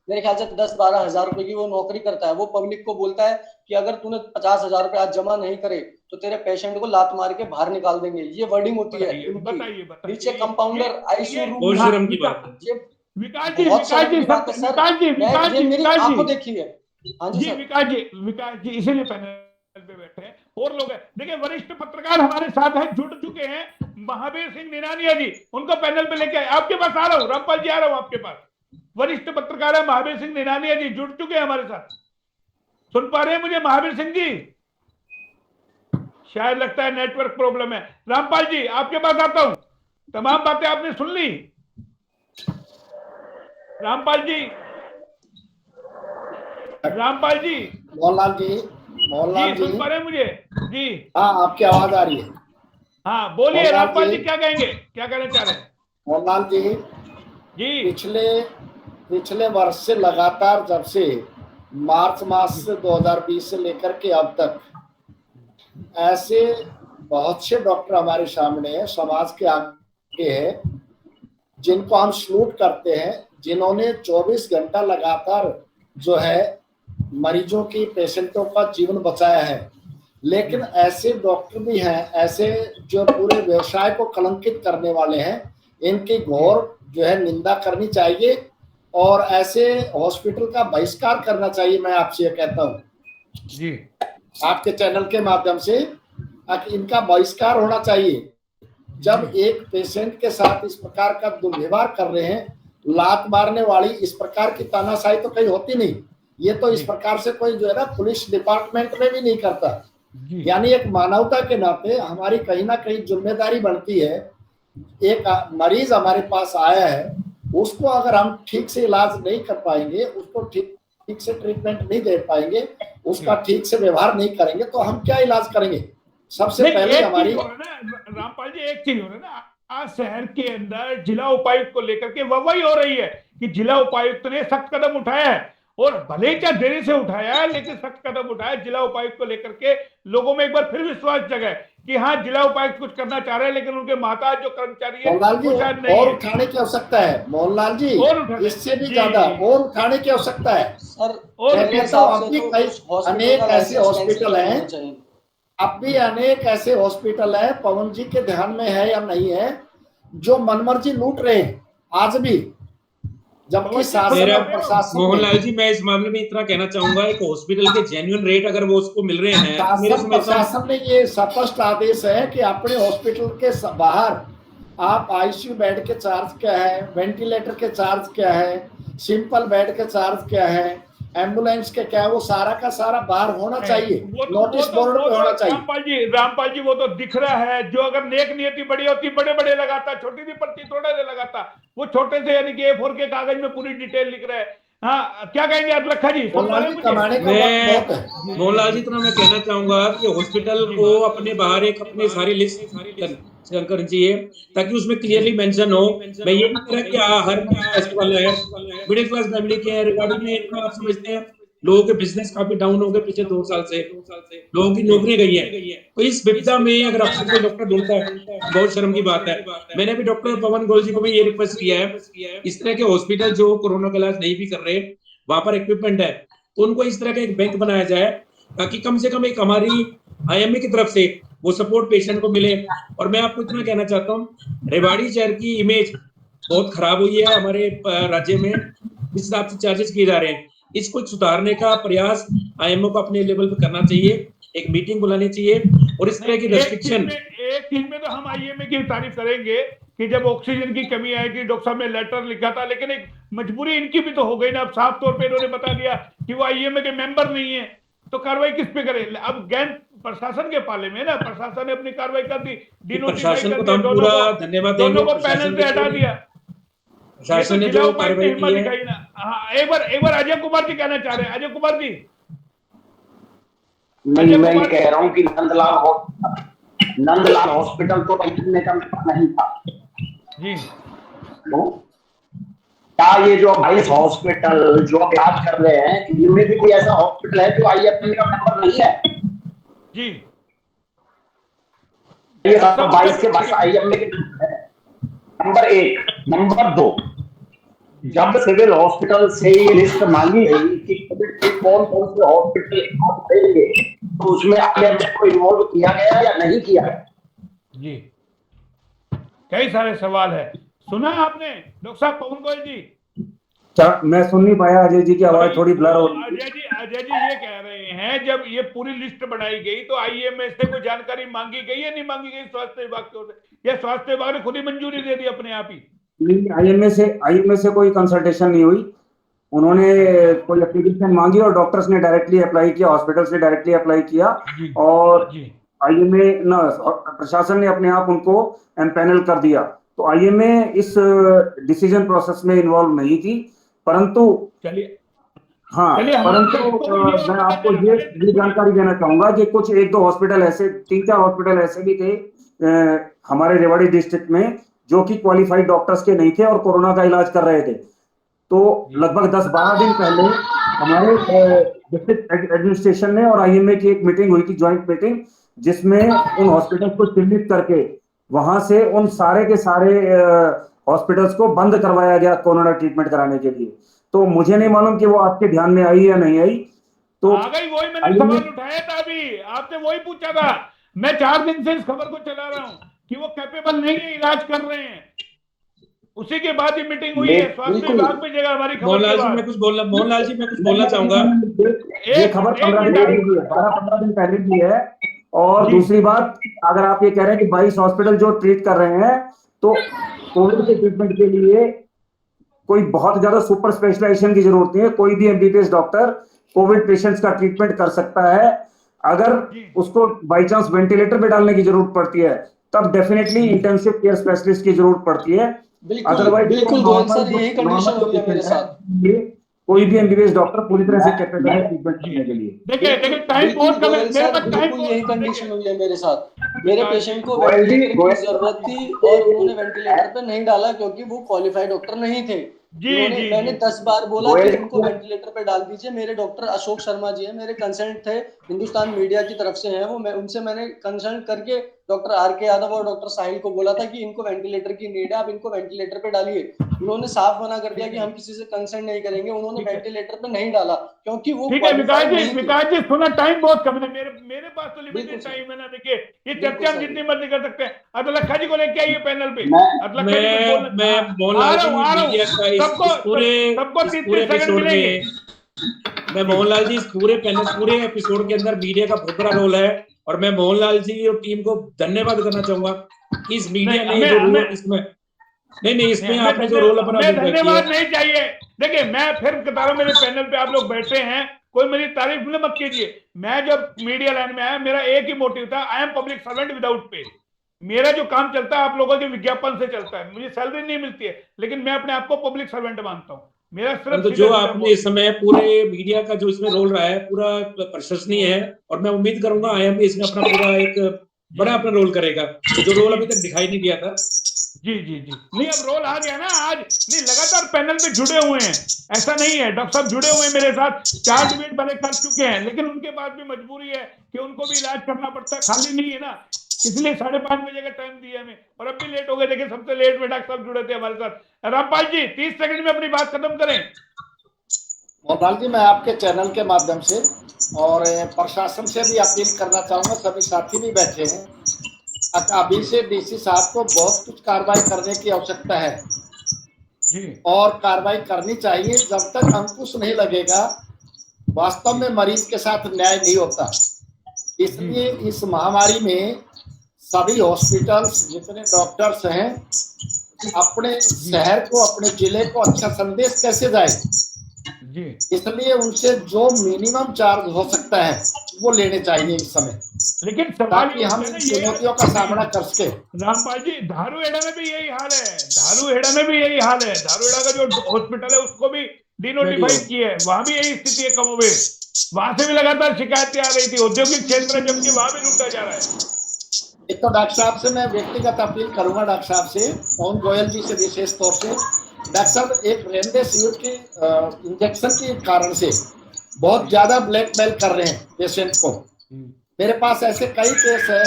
मेरे ख्याल से 10-12 हजार रुपए की वो नौकरी करता है। वो पब्लिक को बोलता है कि अगर तूने 50,000 रुपए आज जमा नहीं करे तो तेरे पेशेंट को लात मार के बाहर निकाल देंगे। ये वर्डिंग होती है। नीचे कंपाउंडर आईसीयू रूम की बात है। विकास जी मेरी आंखों देखी है। हाँ जी विकास जी इसीलिए पैनल पे बैठे हैं और लोग हैं। देखिए वरिष्ठ पत्रकार हमारे साथ हैं, जुड़ चुके हैं, महावीर सिंह निनानिया जी, उनको पैनल पे लेके आए। आपके पास आ रहा हूँ, रामपाल जी आ रहा हूँ आपके पास। वरिष्ठ पत्रकार है महावीर सिंह निनानिया जी, जुड़ चुके हैं हमारे साथ। सुन पा रहे हैं मुझे महावीर सिंह जी? शायद लगता है नेटवर्क प्रॉब्लम है। रामपाल जी आपके पास आता हूं, तमाम बातें आपने सुन ली। रामपाल जी मोहनलाल जी सुन पा रहे हैं मुझे? जी हाँ, आपकी आवाज आ रही है। हाँ बोलिए रामपाल जी, क्या कहेंगे, क्या कहना चाह रहे हैं? मोहनलाल जी पिछले वर्ष से लगातार, जब से मार्च मास से 2020 से लेकर के अब तक, ऐसे बहुत से डॉक्टर हमारे सामने हैं, समाज के आगे है, जिनको हम सलूट करते हैं, जिन्होंने 24 घंटा लगातार जो है मरीजों की, पेशेंटों का जीवन बचाया है। लेकिन ऐसे डॉक्टर भी हैं, ऐसे जो पूरे व्यवसाय को कलंकित करने वाले हैं, इनकी घोर जो है निंदा करनी चाहिए और ऐसे हॉस्पिटल का बहिष्कार करना चाहिए। मैं आपसे ये कहता हूँ जी, आपके चैनल के माध्यम से, इनका बहिष्कार होना चाहिए। जब एक पेशेंट के साथ इस प्रकार का दुर्व्यवहार कर रहे हैं, लात मारने वाली इस प्रकार की तानाशाही तो कहीं होती नहीं। ये तो इस प्रकार से कोई जो है ना पुलिस डिपार्टमेंट में भी नहीं करता। यानी एक मानवता के नाते हमारी कहीं ना कहीं जिम्मेदारी बनती है। एक मरीज हमारे पास आया है, उसको अगर हम ठीक से इलाज नहीं कर पाएंगे, उसको ठीक से ट्रीटमेंट नहीं दे पाएंगे, उसका ठीक से व्यवहार नहीं करेंगे, तो हम क्या इलाज करेंगे? सबसे पहले हमारी रामपाल जी एक चीज हो रहा है ना, आज शहर के अंदर जिला उपायुक्त को लेकर के वही हो रही है कि जिला उपायुक्त ने सख्त कदम उठाया है, और भले ही चाहे देरी से उठाया है लेकिन सख्त कदम उठाया जिला उपायुक्त को लेकर के। लोगों में एक बार फिर विश्वास जगा है कि हाँ जिला उपायुक्त कुछ करना चाह रहे हैं, लेकिन उनके माता जो कर्मचारी है मोहनलाल जी शायद नहीं और है। उठाने की आवश्यकता है मोहनलाल जी, इससे भी जी, ज्यादा और उठाने की आवश्यकता है। सर और मेरे कहता हिसाब हूं अब से भी तो कई कुछ हॉस्पिटल अनेक का ऐसे लाइसेंस हॉस्पिटल कैंसिल हैं, करना चाहिए। अब भी अनेक ऐसे हॉस्पिटल है, पवन जी के ध्यान में है या नहीं है, जो मनमर्जी लूट रहे हैं आज भी, जबकि शासन और प्रशासन मोहनलाल जी मैं इस मामले में इतना कहना चाहूंगा, एक हॉस्पिटल के जेन्युइन रेट अगर वो उसको मिल रहे हैं, मेरे शासन प्रशासन में ये स्पष्ट आदेश है कि अपने हॉस्पिटल के बाहर आप आईसीयू बेड के चार्ज क्या है, वेंटिलेटर के चार्ज क्या है, सिंपल बेड के चार्ज क्या है, एम्बुलेंस के क्या है, वो सारा का सारा बाहर होना चाहिए, नोटिस बोर्ड पे होना चाहिए। रामपाल जी वो तो दिख रहा है, जो अगर नेक नियति बड़ी होती बड़े बड़े लगाता, छोटी सी पर्ची थोड़ा से लगाता, वो छोटे से यानी कि A4 के कागज में पूरी डिटेल लिख रहा है। हाँ क्या कहेंगे अदलखा जी? मोहनलाल जी इतना मैं कहना चाहूंगा कि हॉस्पिटल को अपने बाहर एक अपनी सारी लिस्ट करनी चाहिए, ताकि उसमें क्लियरली मेंशन हो। मैं ये नहीं कह रहा कि हर फेस्टिवल है, मिडिल क्लास फैमिली के रिगार्डिंग में इतना आप समझते हैं, लोगों के बिजनेस काफी डाउन हो गए पिछले 2 साल से, लोगों की नौकरियां गई है, तो इस विपदा में अगर आपको कोई डॉक्टर ढूंढता है बहुत शर्म की बात है। मैंने भी डॉक्टर पवन गोयल जी को भी ये रिक्वेस्ट किया है, इस तरह के हॉस्पिटल जो कोरोना का इलाज नहीं भी कर रहे, वहां पर इक्विपमेंट है, तो उनको इस तरह का एक बैंक बनाया जाए, ताकि कम से कम एक हमारी IMA की तरफ से वो सपोर्ट पेशेंट को मिले। और मैं आपको इतना कहना चाहता हूँ, रेवाड़ी शहर की इमेज बहुत खराब हुई है हमारे राज्य में, जिस हिसाब से चार्जेस किए जा रहे हैं, इसको सुधारने का प्रयास IMO को अपने लेवल पे करना चाहिए, एक मीटिंग बुलानी चाहिए, और इस तरह की रेस्ट्रिक्शन। एक चीज में तो हम IMA की तारीफ करेंगे कि जब ऑक्सीजन की कमी आई थी, डॉक्टर साहब ने लेटर लिखा था, लेकिन एक मजबूरी इनकी भी तो हो गई ना। अब साफ तौर पे इन्होंने बता दिया कि वो IMA के मेंबर नहीं है, तो कार्रवाई किस पे करे? अब गैन प्रशासन के पाले में ना, प्रशासन ने अपनी कार्रवाई कर दी, प्रशासन को तो पूरा धन्यवाद देंगे, दोनों को पैनल से हटा दिया, प्रशासन ने जो कार्रवाई की है। हाँ, एक बार अजय कुमार जी कहना चाह रहे हैं। अजय कुमार जी, मैं ये कह रहा हूँ कि नंदलाल हॉस्पिटल तो इतने का नहीं था जी, तो क्या ये जो 22 हॉस्पिटल जो इलाज कर रहे हैं, इनमें भी कोई ऐसा हॉस्पिटल है जो IMA का मेंबर नहीं है? जी, ये 22 के 22 IMA के नंबर 1। नंबर 2, जब सिविल हॉस्पिटल से ये लिस्ट मांगी गई कि कोविड के कौन कौन से हॉस्पिटल देंगे, तो उसमें IMA को इन्वॉल्व किया गया या नहीं किया गया? जी, कई सारे सवाल है। सुना आपने डॉक्टर साहब पवन गोयल जी? क्या मैं सुन नहीं पाया? अजय जी की आवाज थोड़ी ब्लर हो रही है। अजय जी ये कह रहे हैं, जब ये पूरी लिस्ट बनाई गई तो IMA से कोई जानकारी मांगी गई या नहीं मांगी गई स्वास्थ्य विभाग की ओर से, या स्वास्थ्य विभाग ने खुद ही मंजूरी दे दी अपने आप ही? नहीं, IMA से कोई कंसल्टेशन नहीं हुई। उन्होंने कोई एप्लीकेशन मांगी और डॉक्टर्स ने डायरेक्टली अप्लाई किया, हॉस्पिटल से डायरेक्टली अप्लाई किया, और IMA ना प्रशासन ने अपने आप उनको एम्पैनल कर दिया। तो IMA इस डिसीजन प्रोसेस में इन्वॉल्व नहीं थी, परंतु परंतु मैं आपको ये जानकारी देना चाहूंगा कि कुछ 1-2 हॉस्पिटल ऐसे, 3-4 हॉस्पिटल ऐसे भी थे हमारे रेवाड़ी डिस्ट्रिक्ट में, जो कि क्वालिफाइड डॉक्टर्स के नहीं थे और कोरोना का इलाज कर रहे थे। तो लगभग 10-12 दिन पहले हमारे डिस्ट्रिक्ट एडमिनिस्ट्रेशन ने और IMA की एक मीटिंग हुई थी, ज्वाइंट मीटिंग, जिसमें उन हॉस्पिटल्स को चिन्हित करके वहां से उन सारे के सारे हॉस्पिटल्स को बंद करवाया गया कोरोना ट्रीटमेंट कराने के लिए। तो मुझे नहीं मालूम कि वो आपके ध्यान में आई या नहीं आई। तो आ गई, वही मैंने सवाल उठाया था, अभी आपसे वही पूछा था। मैं 4 दिन से इस खबर को चला रहा हूँ कि वो कैपेबल नहीं है, इलाज कर रहे हैं। उसी के बाद ही मीटिंग हुई है, स्वास्थ्य विभाग में जगह हमारी खबर। मोहनलाल जी मैं कुछ बोलना चाहूंगा। ये खबर 15 दिन पहले की है, 12-15 दिन पहले की है और दूसरी बात, अगर आप ये कह रहे हैं कि 22 हॉस्पिटल जो ट्रीट कर रहे हैं, तो कोविड के ट्रीटमेंट के लिए कोई बहुत ज्यादा सुपर स्पेशलाइजेशन की जरूरत नहीं है। कोई भी एमबीबीएस डॉक्टर कोविड पेशेंट्स का ट्रीटमेंट कर सकता है। अगर उसको बाई चांस वेंटिलेटर पे डालने की जरूरत पड़ती है, तब डेफिनेटली इंटेंसिव केयर स्पेशलिस्ट की जरूरत पड़ती है। बिल्कुल बिल्कुल गोयल सर, यही कंडीशन हुई है मेरे साथ। कोई भी एमबीबीएस डॉक्टर पूरी तरह से कैपेबल है ट्रीटमेंट करने के लिए। देखिए टाइम बहुत कम है मेरे पास, बिल्कुल यही कंडीशन हुई है मेरे साथ। मेरे पेशेंट को वेंटिलेटर की जरूरत थी और उन्होंने वेंटिलेटर पे नहीं डाला क्योंकि वो क्वालिफाइड डॉक्टर नहीं थे। मैंने 10 बार बोला कि उनको वेंटिलेटर पे डाल दीजिए। मेरे डॉक्टर अशोक शर्मा जी हैं, मेरे कंसल्ट थे, हिंदुस्तान मीडिया की तरफ से हैं वो। उनसे मैंने कंसल्ट करके डॉक्टर आर.के. यादव और डॉक्टर साहिल को बोला था कि इनको वेंटिलेटर की नीड है, आप इनको वेंटिलेटर पे डालिए। उन्होंने साफ मना कर दिया कि हम किसी से कंसल्ट नहीं करेंगे। उन्होंने वेंटिलेटर पे नहीं डाला क्योंकि वो ठीक है। विकास जी सुना, टाइम बहुत कम है, मेरे पास तो लिमिटेड टाइम है ना। देखिए ये चर्चा हम जितनी मर्जी कर सकते हैं। अदलखा जी को लेके आइए पैनल पे। मैं मोहनलाल जी सबको 30 सेकंड मिलेंगे। मैं मोहनलाल जी इस पूरे एपिसोड के अंदर मीडिया का बहुत बड़ा रोल है, और मैं मोहनलाल जी और टीम को धन्यवाद करना चाहूंगा कि इस मीडिया ने जो रोल इसमें इसमें आपने जो रोल अपना धन्यवाद नहीं चाहिए। देखिए मैं फिर बता रहा हूं, मेरे पैनल पे आप लोग बैठे हैं, कोई मेरी तारीफ मत कीजिए। मैं जब मीडिया लाइन में आया, मेरा एक ही मोटिव था, I am public servant without pay. मेरा जो काम चलता है आप लोगों के विज्ञापन से चलता है। मुझे सैलरी नहीं मिलती है, लेकिन मैं अपने आप को पब्लिक सर्वेंट मानता हूँ। मेरा सिर्फ तो जो आपने इस समय पूरे मीडिया का जो इसमें रोल रहा है पूरा प्रशंसनीय है, और मैं उम्मीद करूंगा आईएमए इसमें अपना पूरा एक बड़ा अपना रोल करेगा, जो रोल अभी तक दिखाई नहीं दिया था। जी नहीं, अब रोल आ गया ना। आज नहीं, लगातार पैनल पे जुड़े हुए हैं, ऐसा नहीं है। डॉक्टर साहब जुड़े हुए हैं मेरे साथ, 4 डिबेट भले कर चुके हैं, लेकिन उनके बाद भी मजबूरी है कि उनको भी इलाज करना पड़ता है, खाली नहीं है ना, इसलिए 5:30 बजे का टाइम दिया हमें, और अब भी लेट हो गए। देखिए सबसे लेट में डॉक्टर साहब जुड़े थे हमारे साथ। रामपाल जी 30 सेकंड में अपनी बात खत्म करें। मोहनलाल जी, मैं आपके चैनल के माध्यम से और प्रशासन से भी अपील करना चाहूंगा, सभी साथी भी बैठे हैं, अभी से डीसी साहब को बहुत कुछ कार्रवाई करने की आवश्यकता है और कार्रवाई करनी चाहिए। जब तक अंकुश नहीं लगेगा, वास्तव में मरीज के साथ न्याय नहीं होता। इसलिए इस महामारी में सभी हॉस्पिटल्स, जितने डॉक्टर्स हैं, अपने शहर को, अपने जिले को अच्छा संदेश कैसे जाए, इसलिए उनसे जो मिनिमम चार्ज हो सकता है वो लेने चाहिए इस समय, लेकिन ताकि हम चुनौतियों का सामना कर सके। रामपाल जी धारूहेड़ा में भी यही हाल है। धारूहेड़ा का जो हॉस्पिटल है उसको भी डिनोटिफाइड किया है, वहां भी यही स्थिति है कमोबेश। वहां से भी लगातार शिकायतें आ रही थी। औद्योगिक क्षेत्र जबकि वहां भी लूटा जा रहा है। एक तो डॉक्टर साहब से मैं व्यक्तिगत अपील करूंगा, डॉक्टर साहब से, पवन गोयल जी से विशेष तौर से। डॉक्टर साहब, एक रेमडेसिविर के इंजेक्शन के कारण से बहुत ज्यादा ब्लैकमेल कर रहे हैं पेशेंट को। मेरे पास ऐसे कई केस है,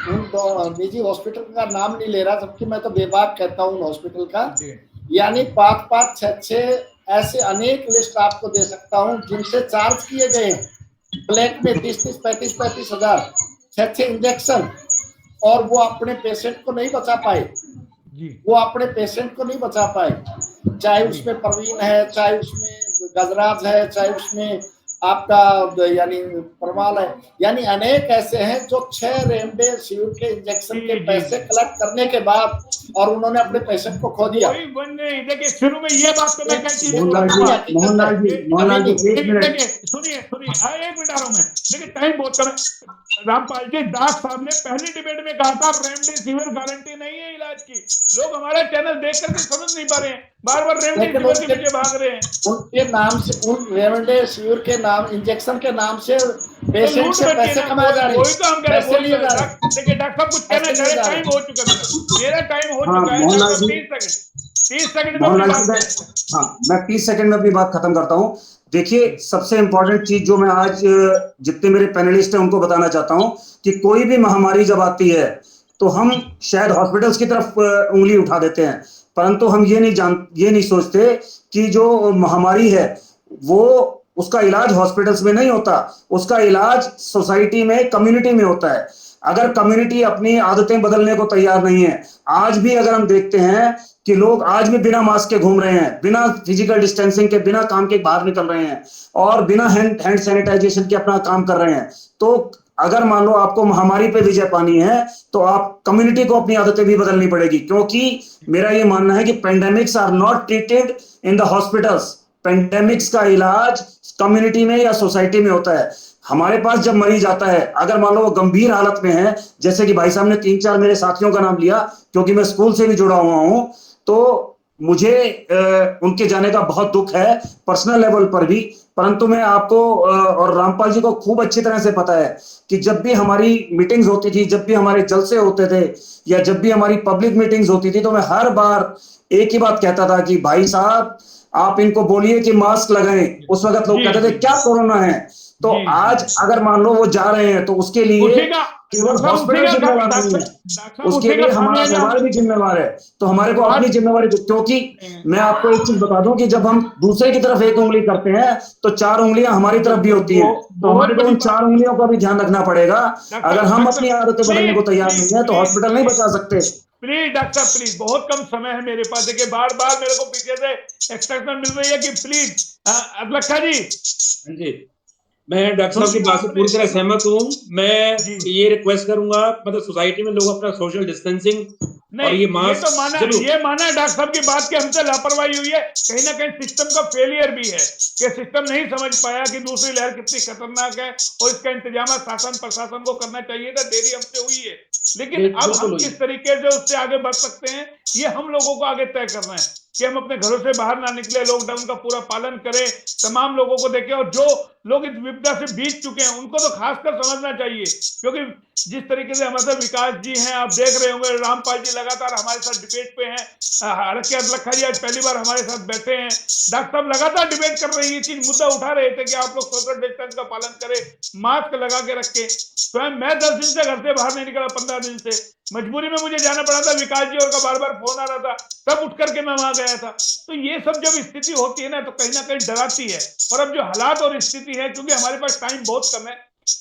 उन निजी हॉस्पिटल का नाम नहीं ले रहा, जबकि मैं तो बेबाक कहता हूँ उन हॉस्पिटल का। यानी 5-5, 6-6 ऐसे अनेक लिस्ट आपको दे सकता हूँ जिनसे चार्ज किए गए हैं ब्लैक में 30-30, 35-35 हजार 6-6 इंजेक्शन, और वो अपने पेशेंट को नहीं बचा पाए। चाहे उसमें प्रवीण है, चाहे उसमें गजराज है, चाहे उसमें आपका यानी परमाल है, यानी अनेक ऐसे हैं जो 6 रेमडेसिविर के इंजेक्शन के पैसे कलेक्ट करने के बाद और उन्होंने अपने पेशेंट को खो दिया। देखिए शुरू में ये बात तो मैं कहती हूँ, मोहनलाल जी एक मिनट सुनिए, एक मिनट आ रहा हूँ मैं। देखिए टाइम बहुत कम है। रामपाल जी, दास साहब ने पहली डिबेट में कहा था रेमडेसिविर गारंटी नहीं है इलाज की। लोग हमारा चैनल देख करके समझ नहीं पा रहे हैं, बार-बार रेमडेसिविर के पीछे भाग रहे हैं। उनके नाम से, उन रेमडेसिविर के नाम, इंजेक्शन के नाम से पेशेंट से पैसे कमाए जा रहे हैं, पैसे लिए जा रहे हैं। देखिए डॉक्टर साहब कुछ कहना चाह रहे हैं, टाइम हो चुका है, मेरा टाइम हो चुका है। 30 सेकंड में मैं 30 सेकंड में अपनी बात खत्म करता हूँ। देखिए सबसे इंपॉर्टेंट चीज जो मैं आज जितने मेरे पैनलिस्ट हैं उनको बताना चाहता हूं कि कोई भी महामारी जब आती है तो हम शायद हॉस्पिटल्स की तरफ उंगली उठा देते हैं, परंतु हम ये नहीं सोचते कि जो महामारी है वो उसका इलाज हॉस्पिटल्स में नहीं होता, उसका इलाज सोसाइटी में, कम्युनिटी में होता है। अगर कम्युनिटी अपनी आदतें बदलने को तैयार नहीं है, आज भी अगर हम देखते हैं कि लोग आज भी बिना मास्क के घूम रहे हैं, बिना फिजिकल डिस्टेंसिंग के, बिना काम के बाहर निकल रहे हैं और बिना हैंड सैनिटाइजेशन के अपना काम कर रहे हैं, तो अगर मान लो आपको महामारी पे विजय पानी है तो आप कम्युनिटी को अपनी आदतें भी बदलनी पड़ेगी, क्योंकि मेरा ये मानना है कि pandemics are not treated in the hospitals. Pandemics का इलाज कम्युनिटी में या सोसाइटी में होता है। हमारे पास जब मरीज आता है, अगर मान लो वो गंभीर हालत में है, जैसे कि भाई साहब ने 3-4 मेरे साथियों का नाम लिया, क्योंकि मैं स्कूल से भी जुड़ा हुआ हूं, तो मुझे उनके जाने का बहुत दुख है पर्सनल लेवल पर भी। परंतु मैं आपको और रामपाल जी को खूब अच्छी तरह से पता है कि जब भी हमारी मीटिंग्स होती थी, जब भी हमारे जलसे होते थे या जब भी हमारी पब्लिक मीटिंग्स होती थी, तो मैं हर बार एक ही बात कहता था कि भाई साहब आप इनको बोलिए कि मास्क लगाएं। उस वक्त लोग कहते थे क्या कोरोना है। तो आज अगर मान लो वो जा रहे हैं तो उसके लिए केवल हॉस्पिटल जिम्मेवार नहीं है, उसके लिए हमारा व्यवहार भी जिम्मेवार है। तो हमारे को अपनी जिम्मेवारी, क्योंकि मैं आपको एक चीज बता दूं कि जब हम दूसरे की तरफ एक उंगली करते हैं तो 4 उंगलियां हमारी तरफ भी होती हैं। तो हमारे को उन 4 उंगलियों का भी ध्यान रखना पड़ेगा। अगर हम अपनी आदतें बदलने को तैयार नहीं है तो हॉस्पिटल नहीं बचा सकते। प्लीज डॉक्टर साहब प्लीज, बहुत कम समय है मेरे पास। देखिए बार बार मेरे को पीछे से एक्सट्रैक्शन मिल रही है कि प्लीज लखा जी। हाँ जी, मैं डॉक्टर साहब की बात से पूरी तरह सहमत हूँ। मैं ये रिक्वेस्ट करूंगा, मतलब सोसाइटी में लोग अपना सोशल डिस्टेंसिंग और ये मास्क, ये माना है डॉक्टर साहब की बात कि हमसे लापरवाही हुई है, कहीं ना कहीं सिस्टम का फेलियर भी है कि सिस्टम नहीं समझ पाया कि दूसरी लहर कितनी खतरनाक है और इसका इंतजाम शासन प्रशासन को करना चाहिए था। देरी हमसे हुई है, लेकिन अब हम किस तरीके से उससे आगे बढ़ सकते हैं ये हम लोगों को आगे तय करना है कि हम अपने घरों से बाहर ना निकले, लॉकडाउन का पूरा पालन करें, तमाम लोगों को देखें। और जो लोग इस विपदा से बीत चुके हैं उनको तो खासकर समझना चाहिए, क्योंकि जिस तरीके से हमारे साथ विकास जी हैं, आप देख रहे होंगे, रामपाल जी लगातार हमारे साथ डिबेट पे हैं, हरकियात लखा जी आज पहली बार हमारे साथ बैठे हैं, डॉक्टर साहब लगातार डिबेट कर रहे हैं, ये चीज मुद्दा उठा रहे थे कि आप लोग सोशल डिस्टेंस का पालन करें, मास्क लगा के रखें। स्वयं मैं 10 दिन से घर से बाहर नहीं निकला, 15 दिन से मजबूरी में मुझे जाना पड़ा था, विकास जी और का बार बार फोन आ रहा था, तब उठ करके मैं वहां गया था। तो ये सब जब स्थिति होती है ना तो कहीं ना कहीं डराती है। और अब जो हालात और स्थिति है, क्योंकि हमारे पास टाइम बहुत कम है,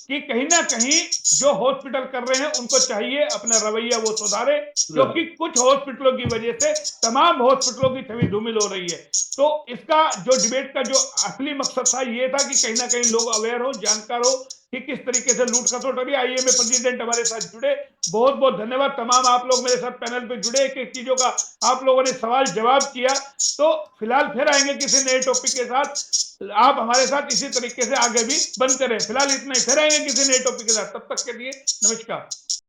कि कहीं ना कहीं जो हॉस्पिटल कर रहे हैं उनको चाहिए अपना रवैया वो सुधारे, क्योंकि कुछ हॉस्पिटलों की वजह से तमाम हॉस्पिटलों की छवि धूमिल हो रही है। तो इसका जो डिबेट का जो असली मकसद था ये था कि कहीं ना कहीं लोग अवेयर हो, जानकार हो कि किस तरीके से लूट खसोट हो रही है। आईएमए प्रेसिडेंट हमारे साथ जुड़े, बहुत बहुत धन्यवाद। तमाम आप लोग मेरे साथ पैनल पे जुड़े, एक एक चीजों का आप लोगों ने सवाल जवाब किया। तो फिलहाल फिर आएंगे किसी नए टॉपिक के साथ, आप हमारे साथ इसी तरीके से आगे भी बनते रहे। फिलहाल इतना ही, फिर आएंगे किसी नए टॉपिक के साथ, तब तक के लिए नमस्कार।